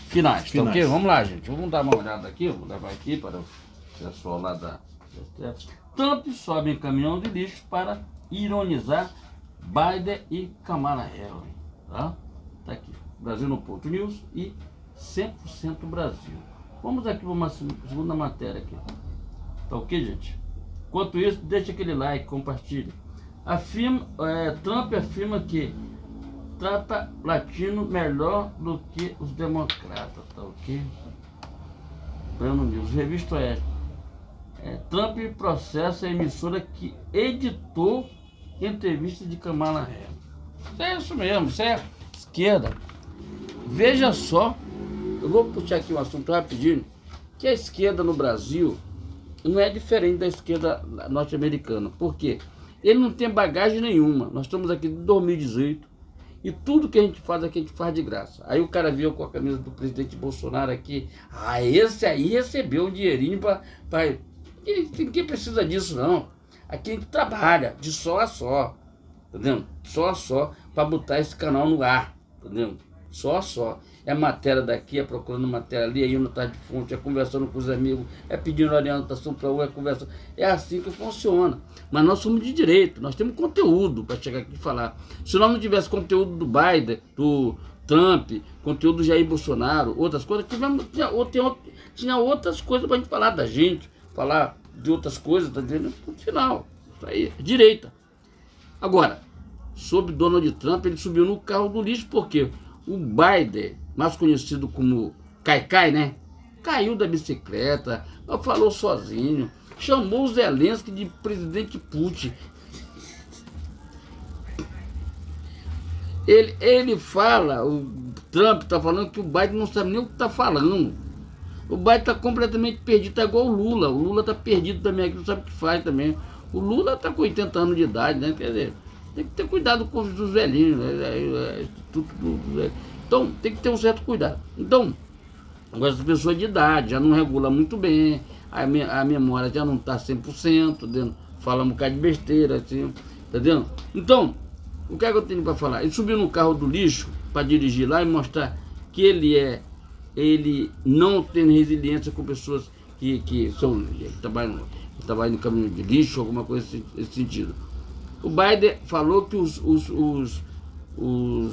Finais. Tá ok? Vamos lá, gente. Vamos dar uma olhada aqui. Vou levar aqui para o pessoal lá da... Trump sobe em caminhão de lixo para ironizar Biden e Kamala Harris. Tá aqui. Brasil no Ponto News e 100% Brasil. Vamos aqui para uma segunda matéria aqui. Tá ok, gente? Enquanto isso, deixa aquele like, compartilhe. Trump afirma que trata latino melhor do que os democratas, tá ok? Pleno News, revista Trump processa a emissora que editou entrevista de Kamala Harris. É isso mesmo, isso é esquerda. Veja só, eu vou puxar aqui um assunto rapidinho, que a esquerda no Brasil não é diferente da esquerda norte-americana. Por quê? Ele não tem bagagem nenhuma. Nós estamos aqui em 2018 e tudo que a gente faz aqui, a gente faz de graça. Aí o cara veio com a camisa do presidente Bolsonaro aqui. Esse aí recebeu um dinheirinho para... Ninguém precisa disso, não. Aqui a gente trabalha de só a só. Entendeu? Só a só para botar esse canal no ar. Entendeu? Só a só. É matéria daqui, é procurando matéria ali, aí não tá de fonte, é conversando com os amigos, é pedindo orientação para um, é conversando. É assim que funciona. Mas nós somos de direito, nós temos conteúdo para chegar aqui e falar. Se nós não tivesse conteúdo do Biden, do Trump, conteúdo do Jair Bolsonaro, outras coisas, tinha outras coisas para a gente falar da gente, falar de outras coisas, tá entendendo? No final, isso aí, direita. Agora, sobre Donald Trump, ele subiu no carro do lixo, porque o Biden, mais conhecido como Caicai, né? Caiu da bicicleta, falou sozinho, chamou o Zelensky de presidente Putin. Ele fala, o Trump está falando que o Biden não sabe nem o que está falando. O Biden está completamente perdido, está igual o Lula. O Lula está perdido também, não sabe o que faz também. O Lula está com 80 anos de idade, né? Quer dizer, tem que ter cuidado com os velhinhos, né? Então, tem que ter um certo cuidado. Então, agora as pessoas de idade já não regula muito bem, a memória já não está 100%, entendeu? Fala um bocado de besteira, assim, entendeu? Então, o que é que eu tenho para falar? Ele subiu no carro do lixo para dirigir lá e mostrar que ele não tem resiliência com pessoas que trabalham no caminhão de lixo, alguma coisa nesse sentido. O Biden falou que os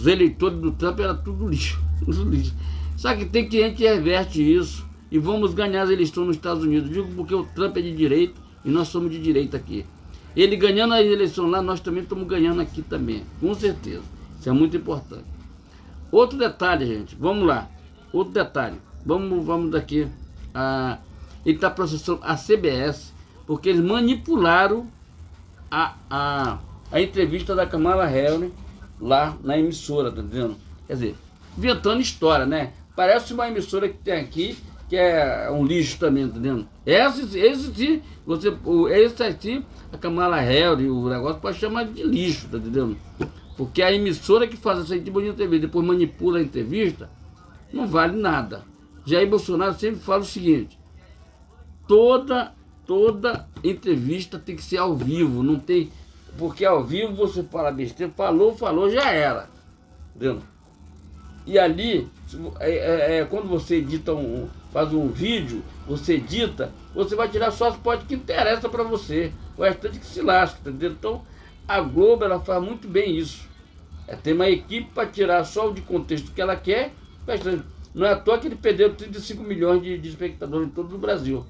eleitores do Trump eram tudo lixo, tudo lixo. Só que tem que a gente reverte isso e vamos ganhar as eleições nos Estados Unidos. Digo porque o Trump é de direita e nós somos de direita aqui. Ele ganhando a eleição lá, nós também estamos ganhando aqui também, com certeza. Isso é muito importante. Outro detalhe, gente, vamos lá. Outro detalhe, vamos daqui. Ele está processando a CBS porque eles manipularam a entrevista da Kamala Harris lá na emissora, tá entendendo? Quer dizer, inventando história, né? Parece uma emissora que tem aqui, que é um lixo também, tá entendendo? Esse sim, a Kamala Harris, o negócio pode chamar de lixo, tá entendendo? Porque a emissora que faz essa tipo de entrevista, depois manipula a entrevista, não vale nada. Jair Bolsonaro sempre fala o seguinte: toda entrevista tem que ser ao vivo, não tem, porque ao vivo você fala besteira, falou, já era, entendeu? E ali, quando você edita faz um vídeo, você edita, você vai tirar só as partes que interessam para você, o restante que se lasca, entendeu? Então, a Globo, ela faz muito bem isso. Tem uma equipe para tirar só o de contexto que ela quer. Não é à toa que ele perdeu 35 milhões de espectadores em todo o Brasil.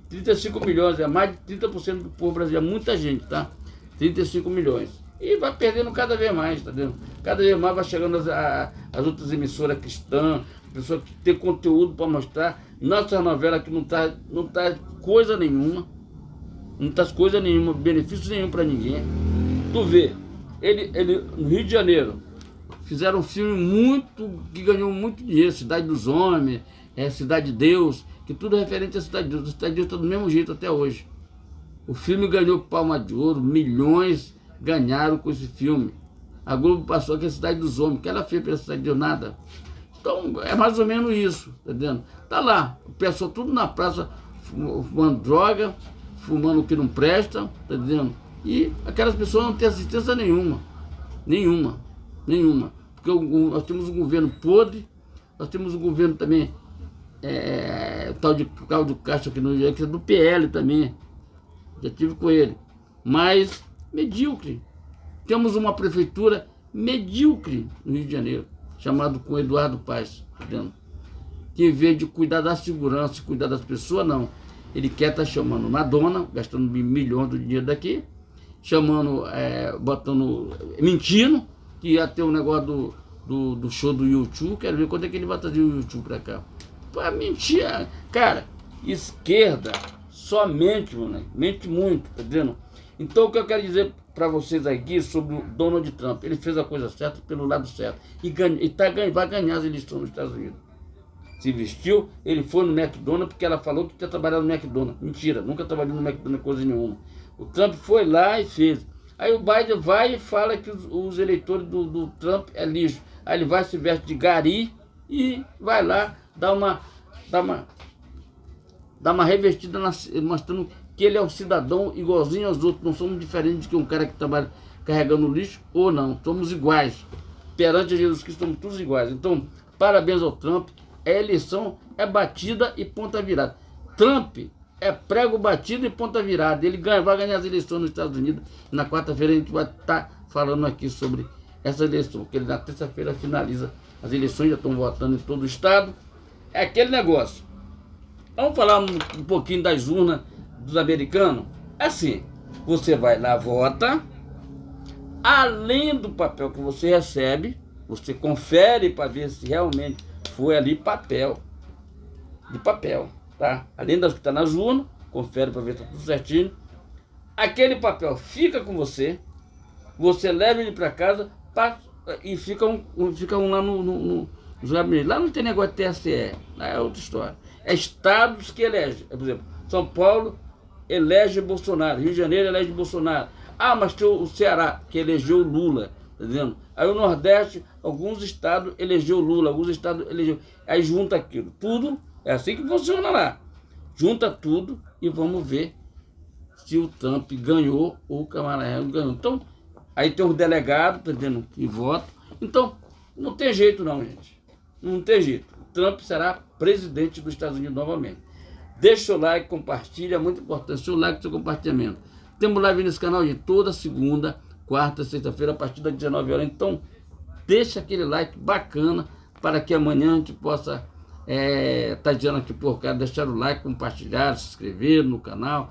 35 milhões, é mais de 30% do povo brasileiro, é muita gente, tá? 35 milhões. E vai perdendo cada vez mais, tá vendo? Cada vez mais vai chegando as outras emissoras cristãs, pessoas que tem conteúdo para mostrar. Nossa novela que não tá coisa nenhuma. Não tá coisa nenhuma, benefício nenhum para ninguém. Tu vê, ele no Rio de Janeiro, fizeram um filme que ganhou muito dinheiro, Cidade dos Homens, Cidade de Deus, que tudo é referente à Cidade de Deus. A Cidade de Deus está do mesmo jeito até hoje. O filme ganhou Palma de Ouro, milhões ganharam com esse filme. A Globo passou aqui a Cidade dos Homens, que ela fez para a Cidade de Deus nada. Então é mais ou menos isso, tá entendendo? Tá lá, o pessoal tudo na praça fumando droga, fumando o que não presta, tá entendendo? E aquelas pessoas não têm assistência nenhuma. Porque nós temos um governo podre, nós temos um governo também, tal de Cláudio Castro aqui no Rio, que é do PL também, já tive com ele, mas medíocre. Temos uma prefeitura medíocre no Rio de Janeiro, chamado com Eduardo Paes, tá vendo? Que em vez de cuidar da segurança, cuidar das pessoas, não. Ele quer estar chamando Madonna, gastando milhões do dinheiro daqui, chamando, mentindo, que ia ter um negócio do show do YouTube. Quero ver quando é que ele vai trazer o YouTube pra cá. Pra mentir, cara, esquerda só mente, mano, mente muito, tá vendo? Então o que eu quero dizer para vocês aqui sobre o Donald Trump, ele fez a coisa certa pelo lado certo e vai ganhar as eleições nos Estados Unidos. Se vestiu, ele foi no McDonald's porque ela falou que tinha trabalhado no McDonald's. Mentira, nunca trabalhou no McDonald's coisa nenhuma. O Trump foi lá e fez. Aí o Biden vai e fala que os eleitores do Trump é lixo. Aí ele vai, se veste de gari e vai lá dar uma revestida mostrando que ele é um cidadão igualzinho aos outros. Não somos diferentes de que um cara que trabalha carregando lixo ou não. Somos iguais. Perante Jesus Cristo somos todos iguais. Então, parabéns ao Trump. A eleição é batida e ponta virada. Trump é prego batido e ponta virada. Ele vai ganhar as eleições nos Estados Unidos. Na quarta-feira a gente vai estar falando aqui sobre essa eleição, porque na terça-feira finaliza as eleições, já estão votando em todo o estado. É aquele negócio. Vamos falar um pouquinho das urnas dos americanos? Assim, você vai lá, vota, além do papel que você recebe, você confere para ver se realmente foi ali papel, tá? Além das que está nas urnas, confere para ver se está tudo certinho. Aquele papel fica com você, você leva ele para casa e fica um lá nos gabinetes. Lá não tem negócio de TSE, lá é outra história. É estados que elegem. Por exemplo, São Paulo elege Bolsonaro, Rio de Janeiro elege Bolsonaro. Ah, mas tem o Ceará, que elegeu Lula, tá vendo? Aí o Nordeste, alguns estados elegeu Lula, alguns estados elegeu. Aí junta aquilo. Tudo é assim que funciona lá. junta tudo e vamos ver se o Trump ganhou ou o Kamala Harris ganhou. Então, aí tem um delegado, tá entendendo, que vota. Então, não tem jeito não, gente. Não tem jeito. O Trump será presidente dos Estados Unidos novamente. Deixa o seu like, compartilha, é muito importante. Seu like e seu compartilhamento. Temos live nesse canal de toda segunda, quarta, sexta-feira, a partir das 19 horas. Então, deixa aquele like bacana para que amanhã a gente possa tá dizendo aqui, pô, quero deixar o like, compartilhar, se inscrever no canal,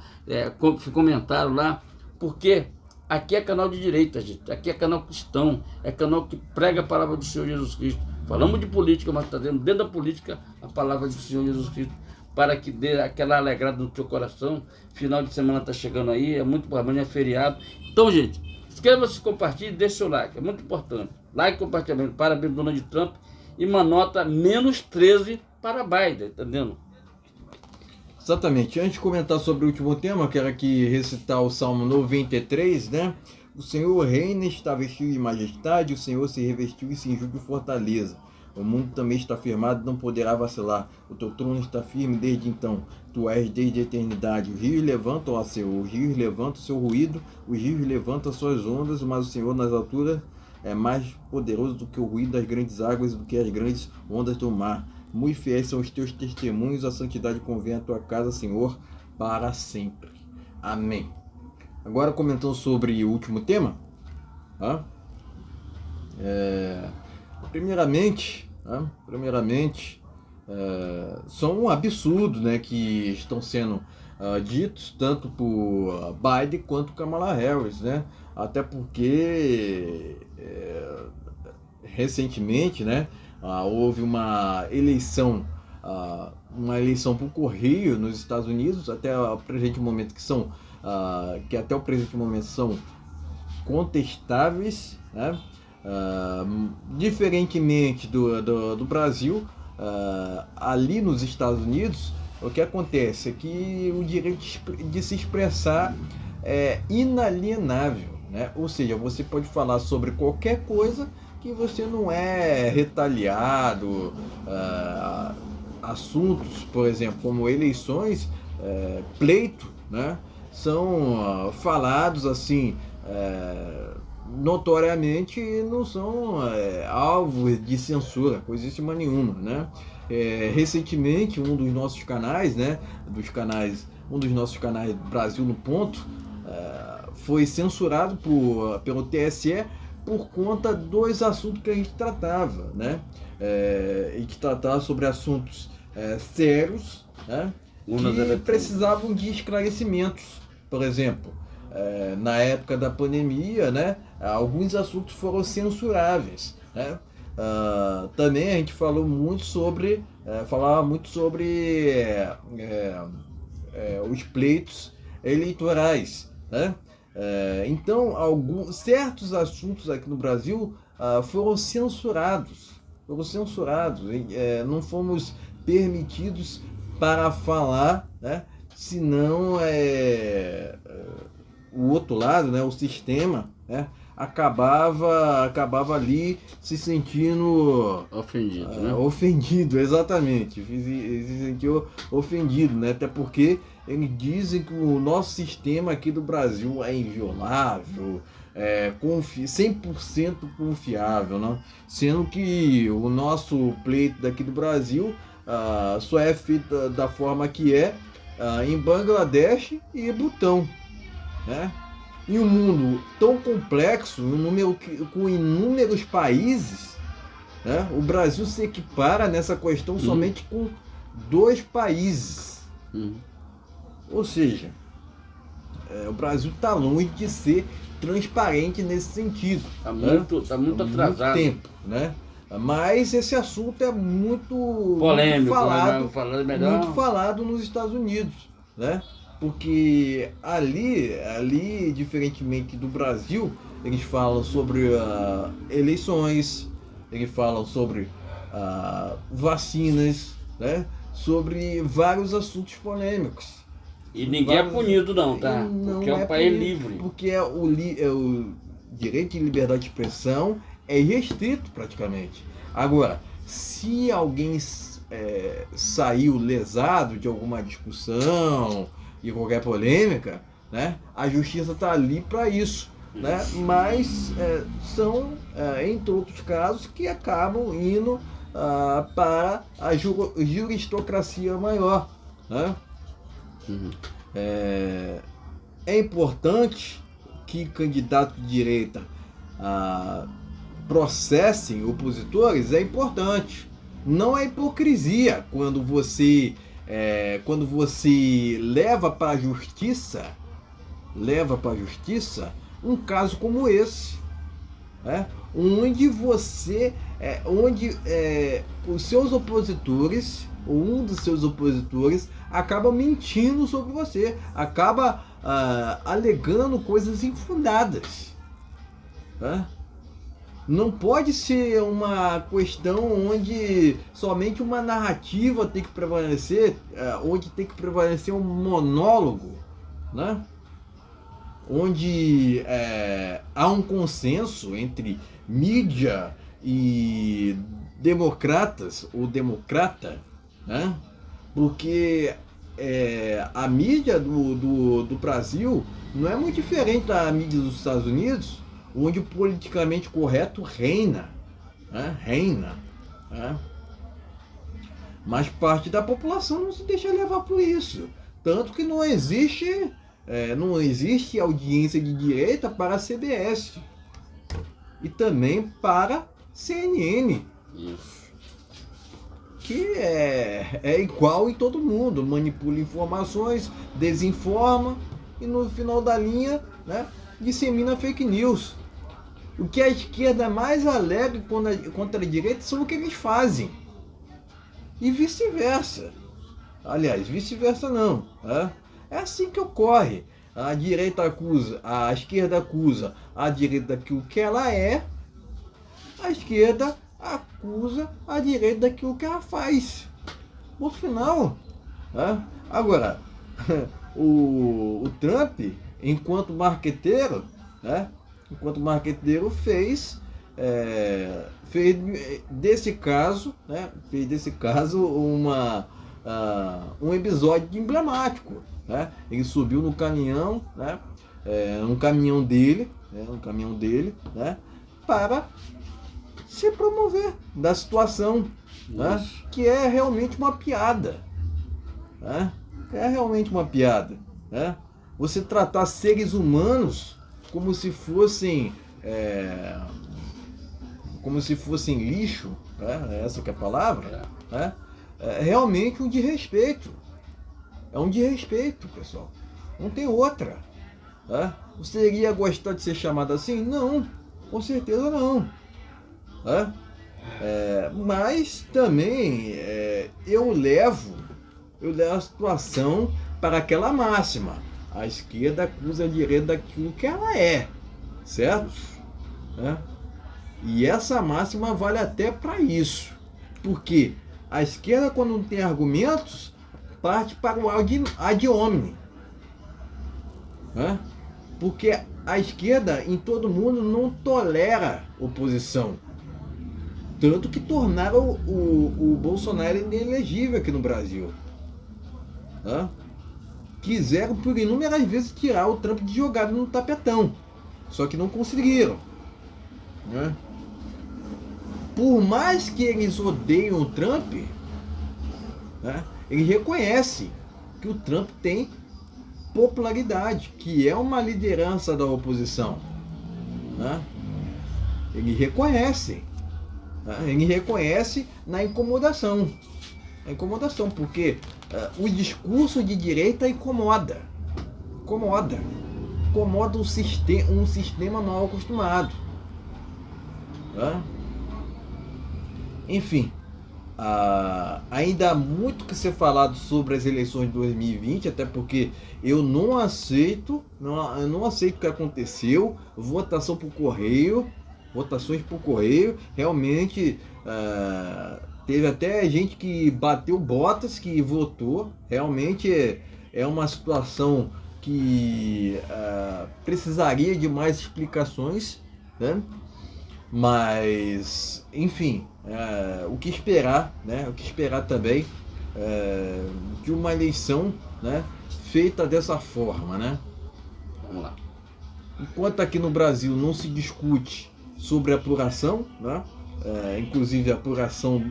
comentário lá, porque aqui é canal de direita, gente. Aqui é canal cristão, é canal que prega a palavra do Senhor Jesus Cristo. Falamos de política, mas está dentro da política a palavra do Senhor Jesus Cristo, para que dê aquela alegrada no teu coração. Final de semana está chegando aí, é muito bom, amanhã é feriado. Então, gente, inscreva-se, compartilhe e deixe seu like, é muito importante. Like, compartilhamento, parabéns, Donald Trump, e uma nota -13 para Biden, entendendo? Exatamente. Antes de comentar sobre o último tema, quero aqui recitar o Salmo 93, né? O Senhor reina, está vestido de majestade, o Senhor se revestiu e cingiu de fortaleza. O mundo também está firmado, não poderá vacilar. O teu trono está firme desde então. Tu és desde a eternidade. Os rios levantam a Senhor, os rios levantam o seu ruído, os rios levantam suas ondas, mas o Senhor nas alturas é mais poderoso do que o ruído das grandes águas e do que as grandes ondas do mar. Muito fiéis são os teus testemunhos, a santidade convém à tua casa, Senhor, para sempre. Amém. Agora comentando sobre o último tema, tá? Primeiramente, são um absurdo, né, que estão sendo ditos tanto por Biden quanto Kamala Harris, né? Até porque recentemente, né, houve uma eleição por correio nos Estados Unidos, até o presente momento são contestáveis, né? Diferentemente do Brasil, ali nos Estados Unidos, o que acontece é que o direito de se expressar é inalienável, né? Ou seja, você pode falar sobre qualquer coisa que você não é retaliado. Assuntos, por exemplo, como eleições, pleito, né, são falados assim, notoriamente, não são alvos de censura, coisíssima nenhuma, né? Recentemente, um dos nossos canais, né, Brasil no Ponto, foi censurado pelo TSE por conta dos assuntos que a gente tratava, né? E que tratava sobre assuntos sérios, né, que precisavam de esclarecimentos. Por exemplo, na época da pandemia, né, alguns assuntos foram censuráveis, né? Também a gente falava muito sobre os pleitos eleitorais, né? Então, certos assuntos aqui no Brasil foram censurados, não fomos permitidos para falar, né? Senão o outro lado, né, o sistema, né, acabava ali se sentindo ofendido, né? Ofendido, exatamente, se sentiu ofendido, né? Até porque eles dizem que o nosso sistema aqui do Brasil é inviolável, 100% confiável, né? Sendo que o nosso pleito daqui do Brasil só é feito da forma que em Bangladesh e Butão, né? Em um mundo tão complexo, com inúmeros países, né? O Brasil se equipara nessa questão somente com 2 países. Ou seja, o Brasil está longe de ser transparente nesse sentido. Está muito atrasado. Muito tempo, né? Mas esse assunto é muito polêmico, muito falado nos Estados Unidos, né? Porque ali, diferentemente do Brasil, eles falam sobre eleições, eles falam sobre vacinas, né? Sobre vários assuntos polêmicos. E ninguém é punido não, tá? Porque é um país livre. Porque o direito de liberdade de expressão é restrito praticamente. Agora, se alguém saiu lesado de alguma discussão e qualquer polêmica, né? A justiça está ali para isso, né? Mas são, entre outros casos, que acabam indo para a juristocracia maior, né? É importante que candidatos de direita processem opositores, é importante. Não é hipocrisia quando você leva para a justiça um caso como esse, onde os seus opositores, ou um dos seus opositores, acaba mentindo sobre você, acaba alegando coisas infundadas. Não pode ser uma questão onde somente uma narrativa tem que prevalecer, onde tem que prevalecer um monólogo, né? Onde há um consenso entre mídia e democratas ou democrata, né? Porque a mídia do Brasil não é muito diferente da mídia dos Estados Unidos, onde o politicamente correto reina, né? Mas parte da população não se deixa levar por isso. Tanto que não existe audiência de direita para a CBS e também para CNN. Isso. Que é igual em todo mundo, manipula informações, desinforma e no final da linha, né, dissemina fake news. O que a esquerda mais alega contra a direita são o que eles fazem. E vice-versa. Aliás, vice-versa não. É assim que ocorre. A esquerda acusa a direita daquilo que ela é, a esquerda acusa a direita daquilo que ela faz. No final. Agora, o Trump, enquanto marqueteiro, fez desse caso um episódio emblemático, né? Ele subiu no caminhão, né? Um caminhão dele, né? Para se promover da situação, né? Que é realmente uma piada, né? Você tratar seres humanos como se fossem lixo, né? Essa que é a palavra, né? É realmente um desrespeito. É um desrespeito, pessoal. Não tem outra. Você iria gostar de ser chamado assim? Não, com certeza não. Mas também eu levo a situação para aquela máxima. A esquerda acusa a direita daquilo que ela é, certo? E essa máxima vale até para isso. Porque a esquerda, quando não tem argumentos, parte para o ad hominem. Porque a esquerda, em todo mundo, não tolera oposição. Tanto que tornaram o Bolsonaro inelegível aqui no Brasil. Quiseram por inúmeras vezes tirar o Trump de jogada no tapetão. Só que não conseguiram. Por mais que eles odeiem o Trump, eles reconhecem que o Trump tem popularidade, que é uma liderança da oposição. Eles reconhecem. Ele reconhece na incomodação. Porque o discurso de direita incomoda um sistema mal acostumado. Enfim, ainda há muito que ser falado sobre as eleições de 2020, até porque eu não aceito o que aconteceu, votações por correio, realmente teve até gente que bateu botas, que votou, realmente é uma situação que precisaria de mais explicações, né? Mas, enfim, o que esperar, né? O que esperar também de uma eleição, né, feita dessa forma, né? Vamos lá. Enquanto aqui no Brasil não se discute sobre apuração, né? Inclusive a apuração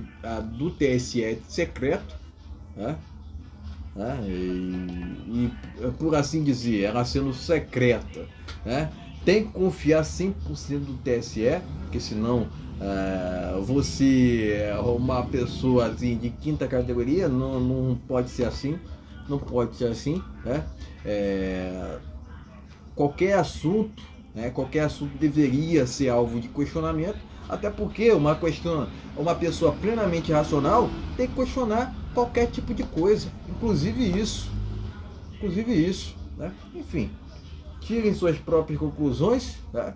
do TSE é secreto, né? E por assim dizer, ela sendo secreta, né? Tem que confiar 100% do TSE, porque senão você é uma pessoa assim, de quinta categoria, não pode ser assim, não pode ser assim, né? Qualquer assunto, né, qualquer assunto deveria ser alvo de questionamento, até porque uma pessoa plenamente racional tem que questionar qualquer tipo de coisa, inclusive isso, né? Enfim, tirem suas próprias conclusões, né?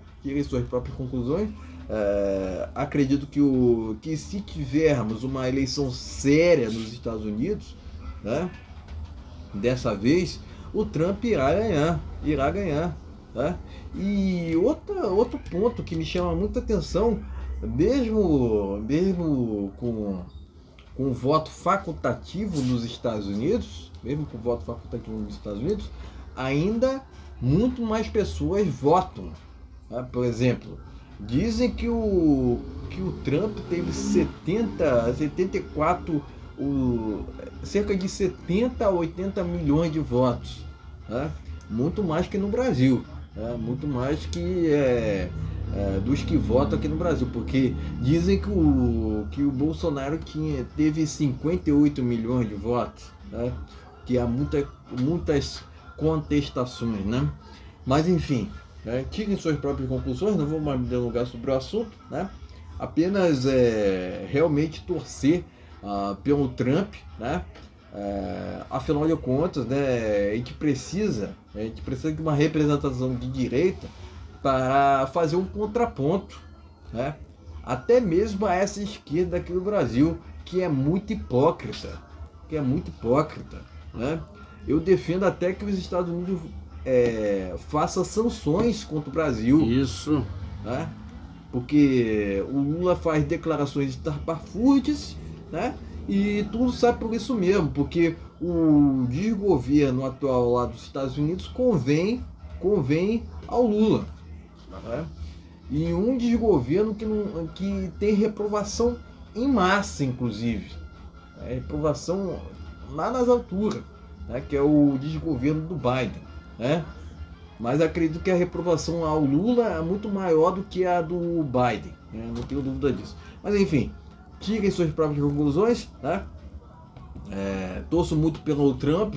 Acredito que se tivermos uma eleição séria nos Estados Unidos, né, dessa vez, o Trump irá ganhar, tá? E outro ponto que me chama muita atenção, mesmo com o voto facultativo nos Estados Unidos, ainda muito mais pessoas votam, tá? Por exemplo, dizem que o Trump teve 74, cerca de 70 a 80 milhões de votos, tá? Muito mais que no Brasil, tá? Muito mais que dos que votam aqui no Brasil, porque dizem que o Bolsonaro teve 58 milhões de votos, tá? Que há muitas contestações, né? Mas enfim, tirem suas próprias conclusões, não vou mais me delongar sobre o assunto, né? Apenas realmente torcer pelo Trump, né? Afinal de contas, né, a gente precisa de uma representação de direita para fazer um contraponto, né? Até mesmo a essa esquerda aqui no Brasil, que é muito hipócrita, né? Eu defendo até que os Estados Unidos faça sanções contra o Brasil. Isso. Né? Porque o Lula faz declarações estapafúrdias, né? E tudo sai por isso mesmo, porque o desgoverno atual lá dos Estados Unidos convém ao Lula, né? E um desgoverno que tem reprovação em massa, inclusive, reprovação lá nas alturas, né? Que é o desgoverno do Biden, né? Mas acredito que a reprovação ao Lula é muito maior do que a do Biden, né? Não tenho dúvida disso. Mas enfim, tirem suas próprias conclusões, né? Torço muito pelo Trump,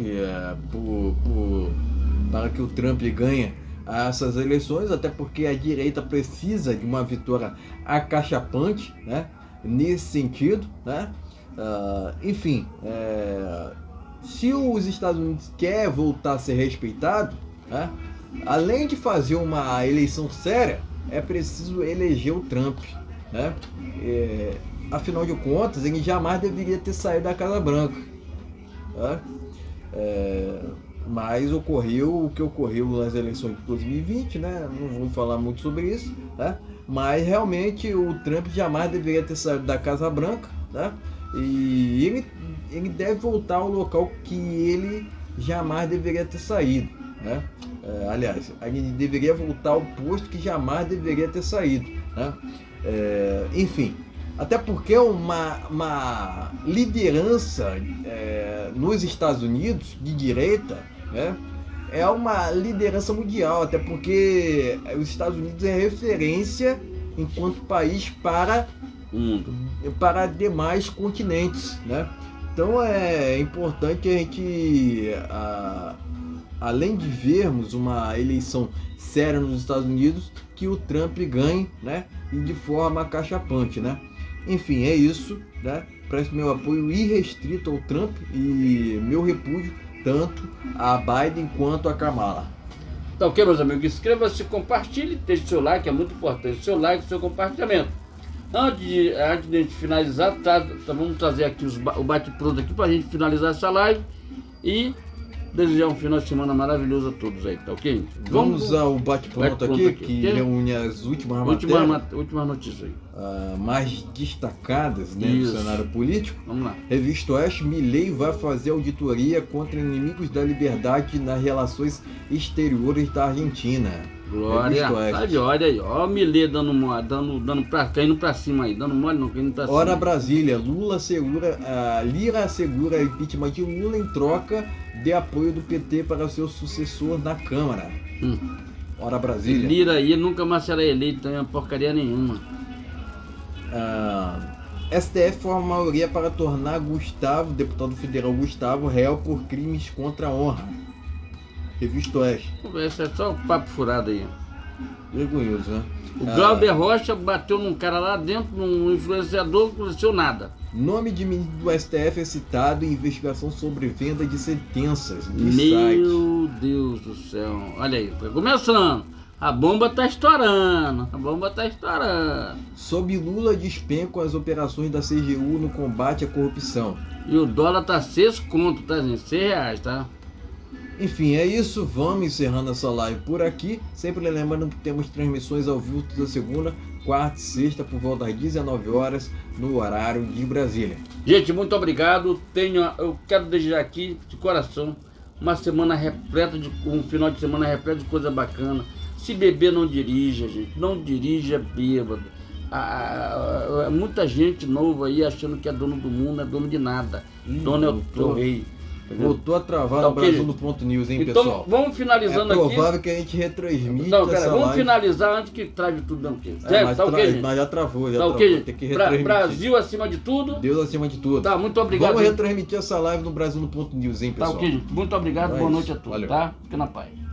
para que o Trump ganhe essas eleições, até porque a direita precisa de uma vitória acachapante, né? Nesse sentido, né? Enfim, se os Estados Unidos quer voltar a ser respeitado, né? Além de fazer uma eleição séria, é preciso eleger o Trump, né? Afinal de contas, ele jamais deveria ter saído da Casa Branca, tá? Mas ocorreu o que ocorreu nas eleições de 2020, né? Não vou falar muito sobre isso, tá? Mas realmente o Trump jamais deveria ter saído da Casa Branca, tá? E ele deve voltar ao local que ele jamais deveria ter saído, né? Aliás, ele deveria voltar ao posto que jamais deveria ter saído, né? Enfim, até porque uma liderança nos Estados Unidos de direita, né, é uma liderança mundial, até porque os Estados Unidos é referência enquanto país para demais continentes, né? Então é importante a gente, além de vermos uma eleição séria nos Estados Unidos, que o Trump ganhe, né? E de forma acachapante, né? Enfim, é isso, né? Presto meu apoio irrestrito ao Trump e meu repúdio tanto a Biden quanto a Kamala. Então, ok, meus amigos? Inscreva-se, compartilhe, deixe seu like, é muito importante. Seu like, seu compartilhamento. Antes de a gente finalizar, vamos trazer aqui o bate-pronto aqui para a gente finalizar essa live. E desejar um final de semana maravilhoso a todos aí, tá ok? Vamos ao bate-pronto aqui, que reúne as últimas notícias aí. Mais destacadas, né, do Isso. cenário político. Vamos lá. Revista Oeste, Milei vai fazer auditoria contra inimigos da liberdade nas relações exteriores da Argentina. Glória, Revista Oeste. tá de olha aí, ó o Milei dando mole, caindo pra cima aí, dando mole não, caindo pra cima. Ora Brasília, Lira assegura impeachment de Lula em troca de apoio do PT para seu sucessor na Câmara. Ora Brasília. Lira aí nunca mais será eleito, também é porcaria nenhuma. STF forma maioria para tornar deputado federal Gustavo, réu por crimes contra a honra. Revista Oeste. Esse é só um papo furado aí. Vergonhoso, né? O Glauber Rocha bateu num cara lá dentro, num influenciador, não aconteceu nada. Nome de ministro do STF é citado em investigação sobre venda de sentenças de Meu Deus do céu. Olha aí, foi começando. A bomba tá estourando. Sob Lula despencam as operações da CGU no combate à corrupção. E o dólar tá 6 conto, tá gente? 6 reais, tá? Enfim, é isso. Vamos encerrando essa live por aqui. Sempre lembrando que temos transmissões ao vivo toda segunda, quarta e sexta, por volta das 19 horas, no horário de Brasília. Gente, muito obrigado. Eu quero desejar aqui, de coração, uma semana repleta um final de semana repleto de coisa bacana. Se beber, não dirija, gente. Não dirija bêbado. Muita gente nova aí achando que é dono do mundo, não é dono de nada. Dono é o rei. Voltou a travar Tá no okay, Brasil no Ponto News, hein, então, pessoal? vamos finalizando aqui. É provável que a gente retransmita Não, cara, essa vamos live. finalizar antes que trave tudo, não. Certo? Tá ok, gente? Mas já travou, Tá ok, gente? Tem que retransmitir. Brasil acima de tudo. Deus acima de tudo. Tá, muito obrigado. Vamos gente. retransmitir essa live no Brasil no Ponto News, hein, pessoal? Tá ok, gente? Muito obrigado, boa noite a todos, Valeu. tá? Fica na paz.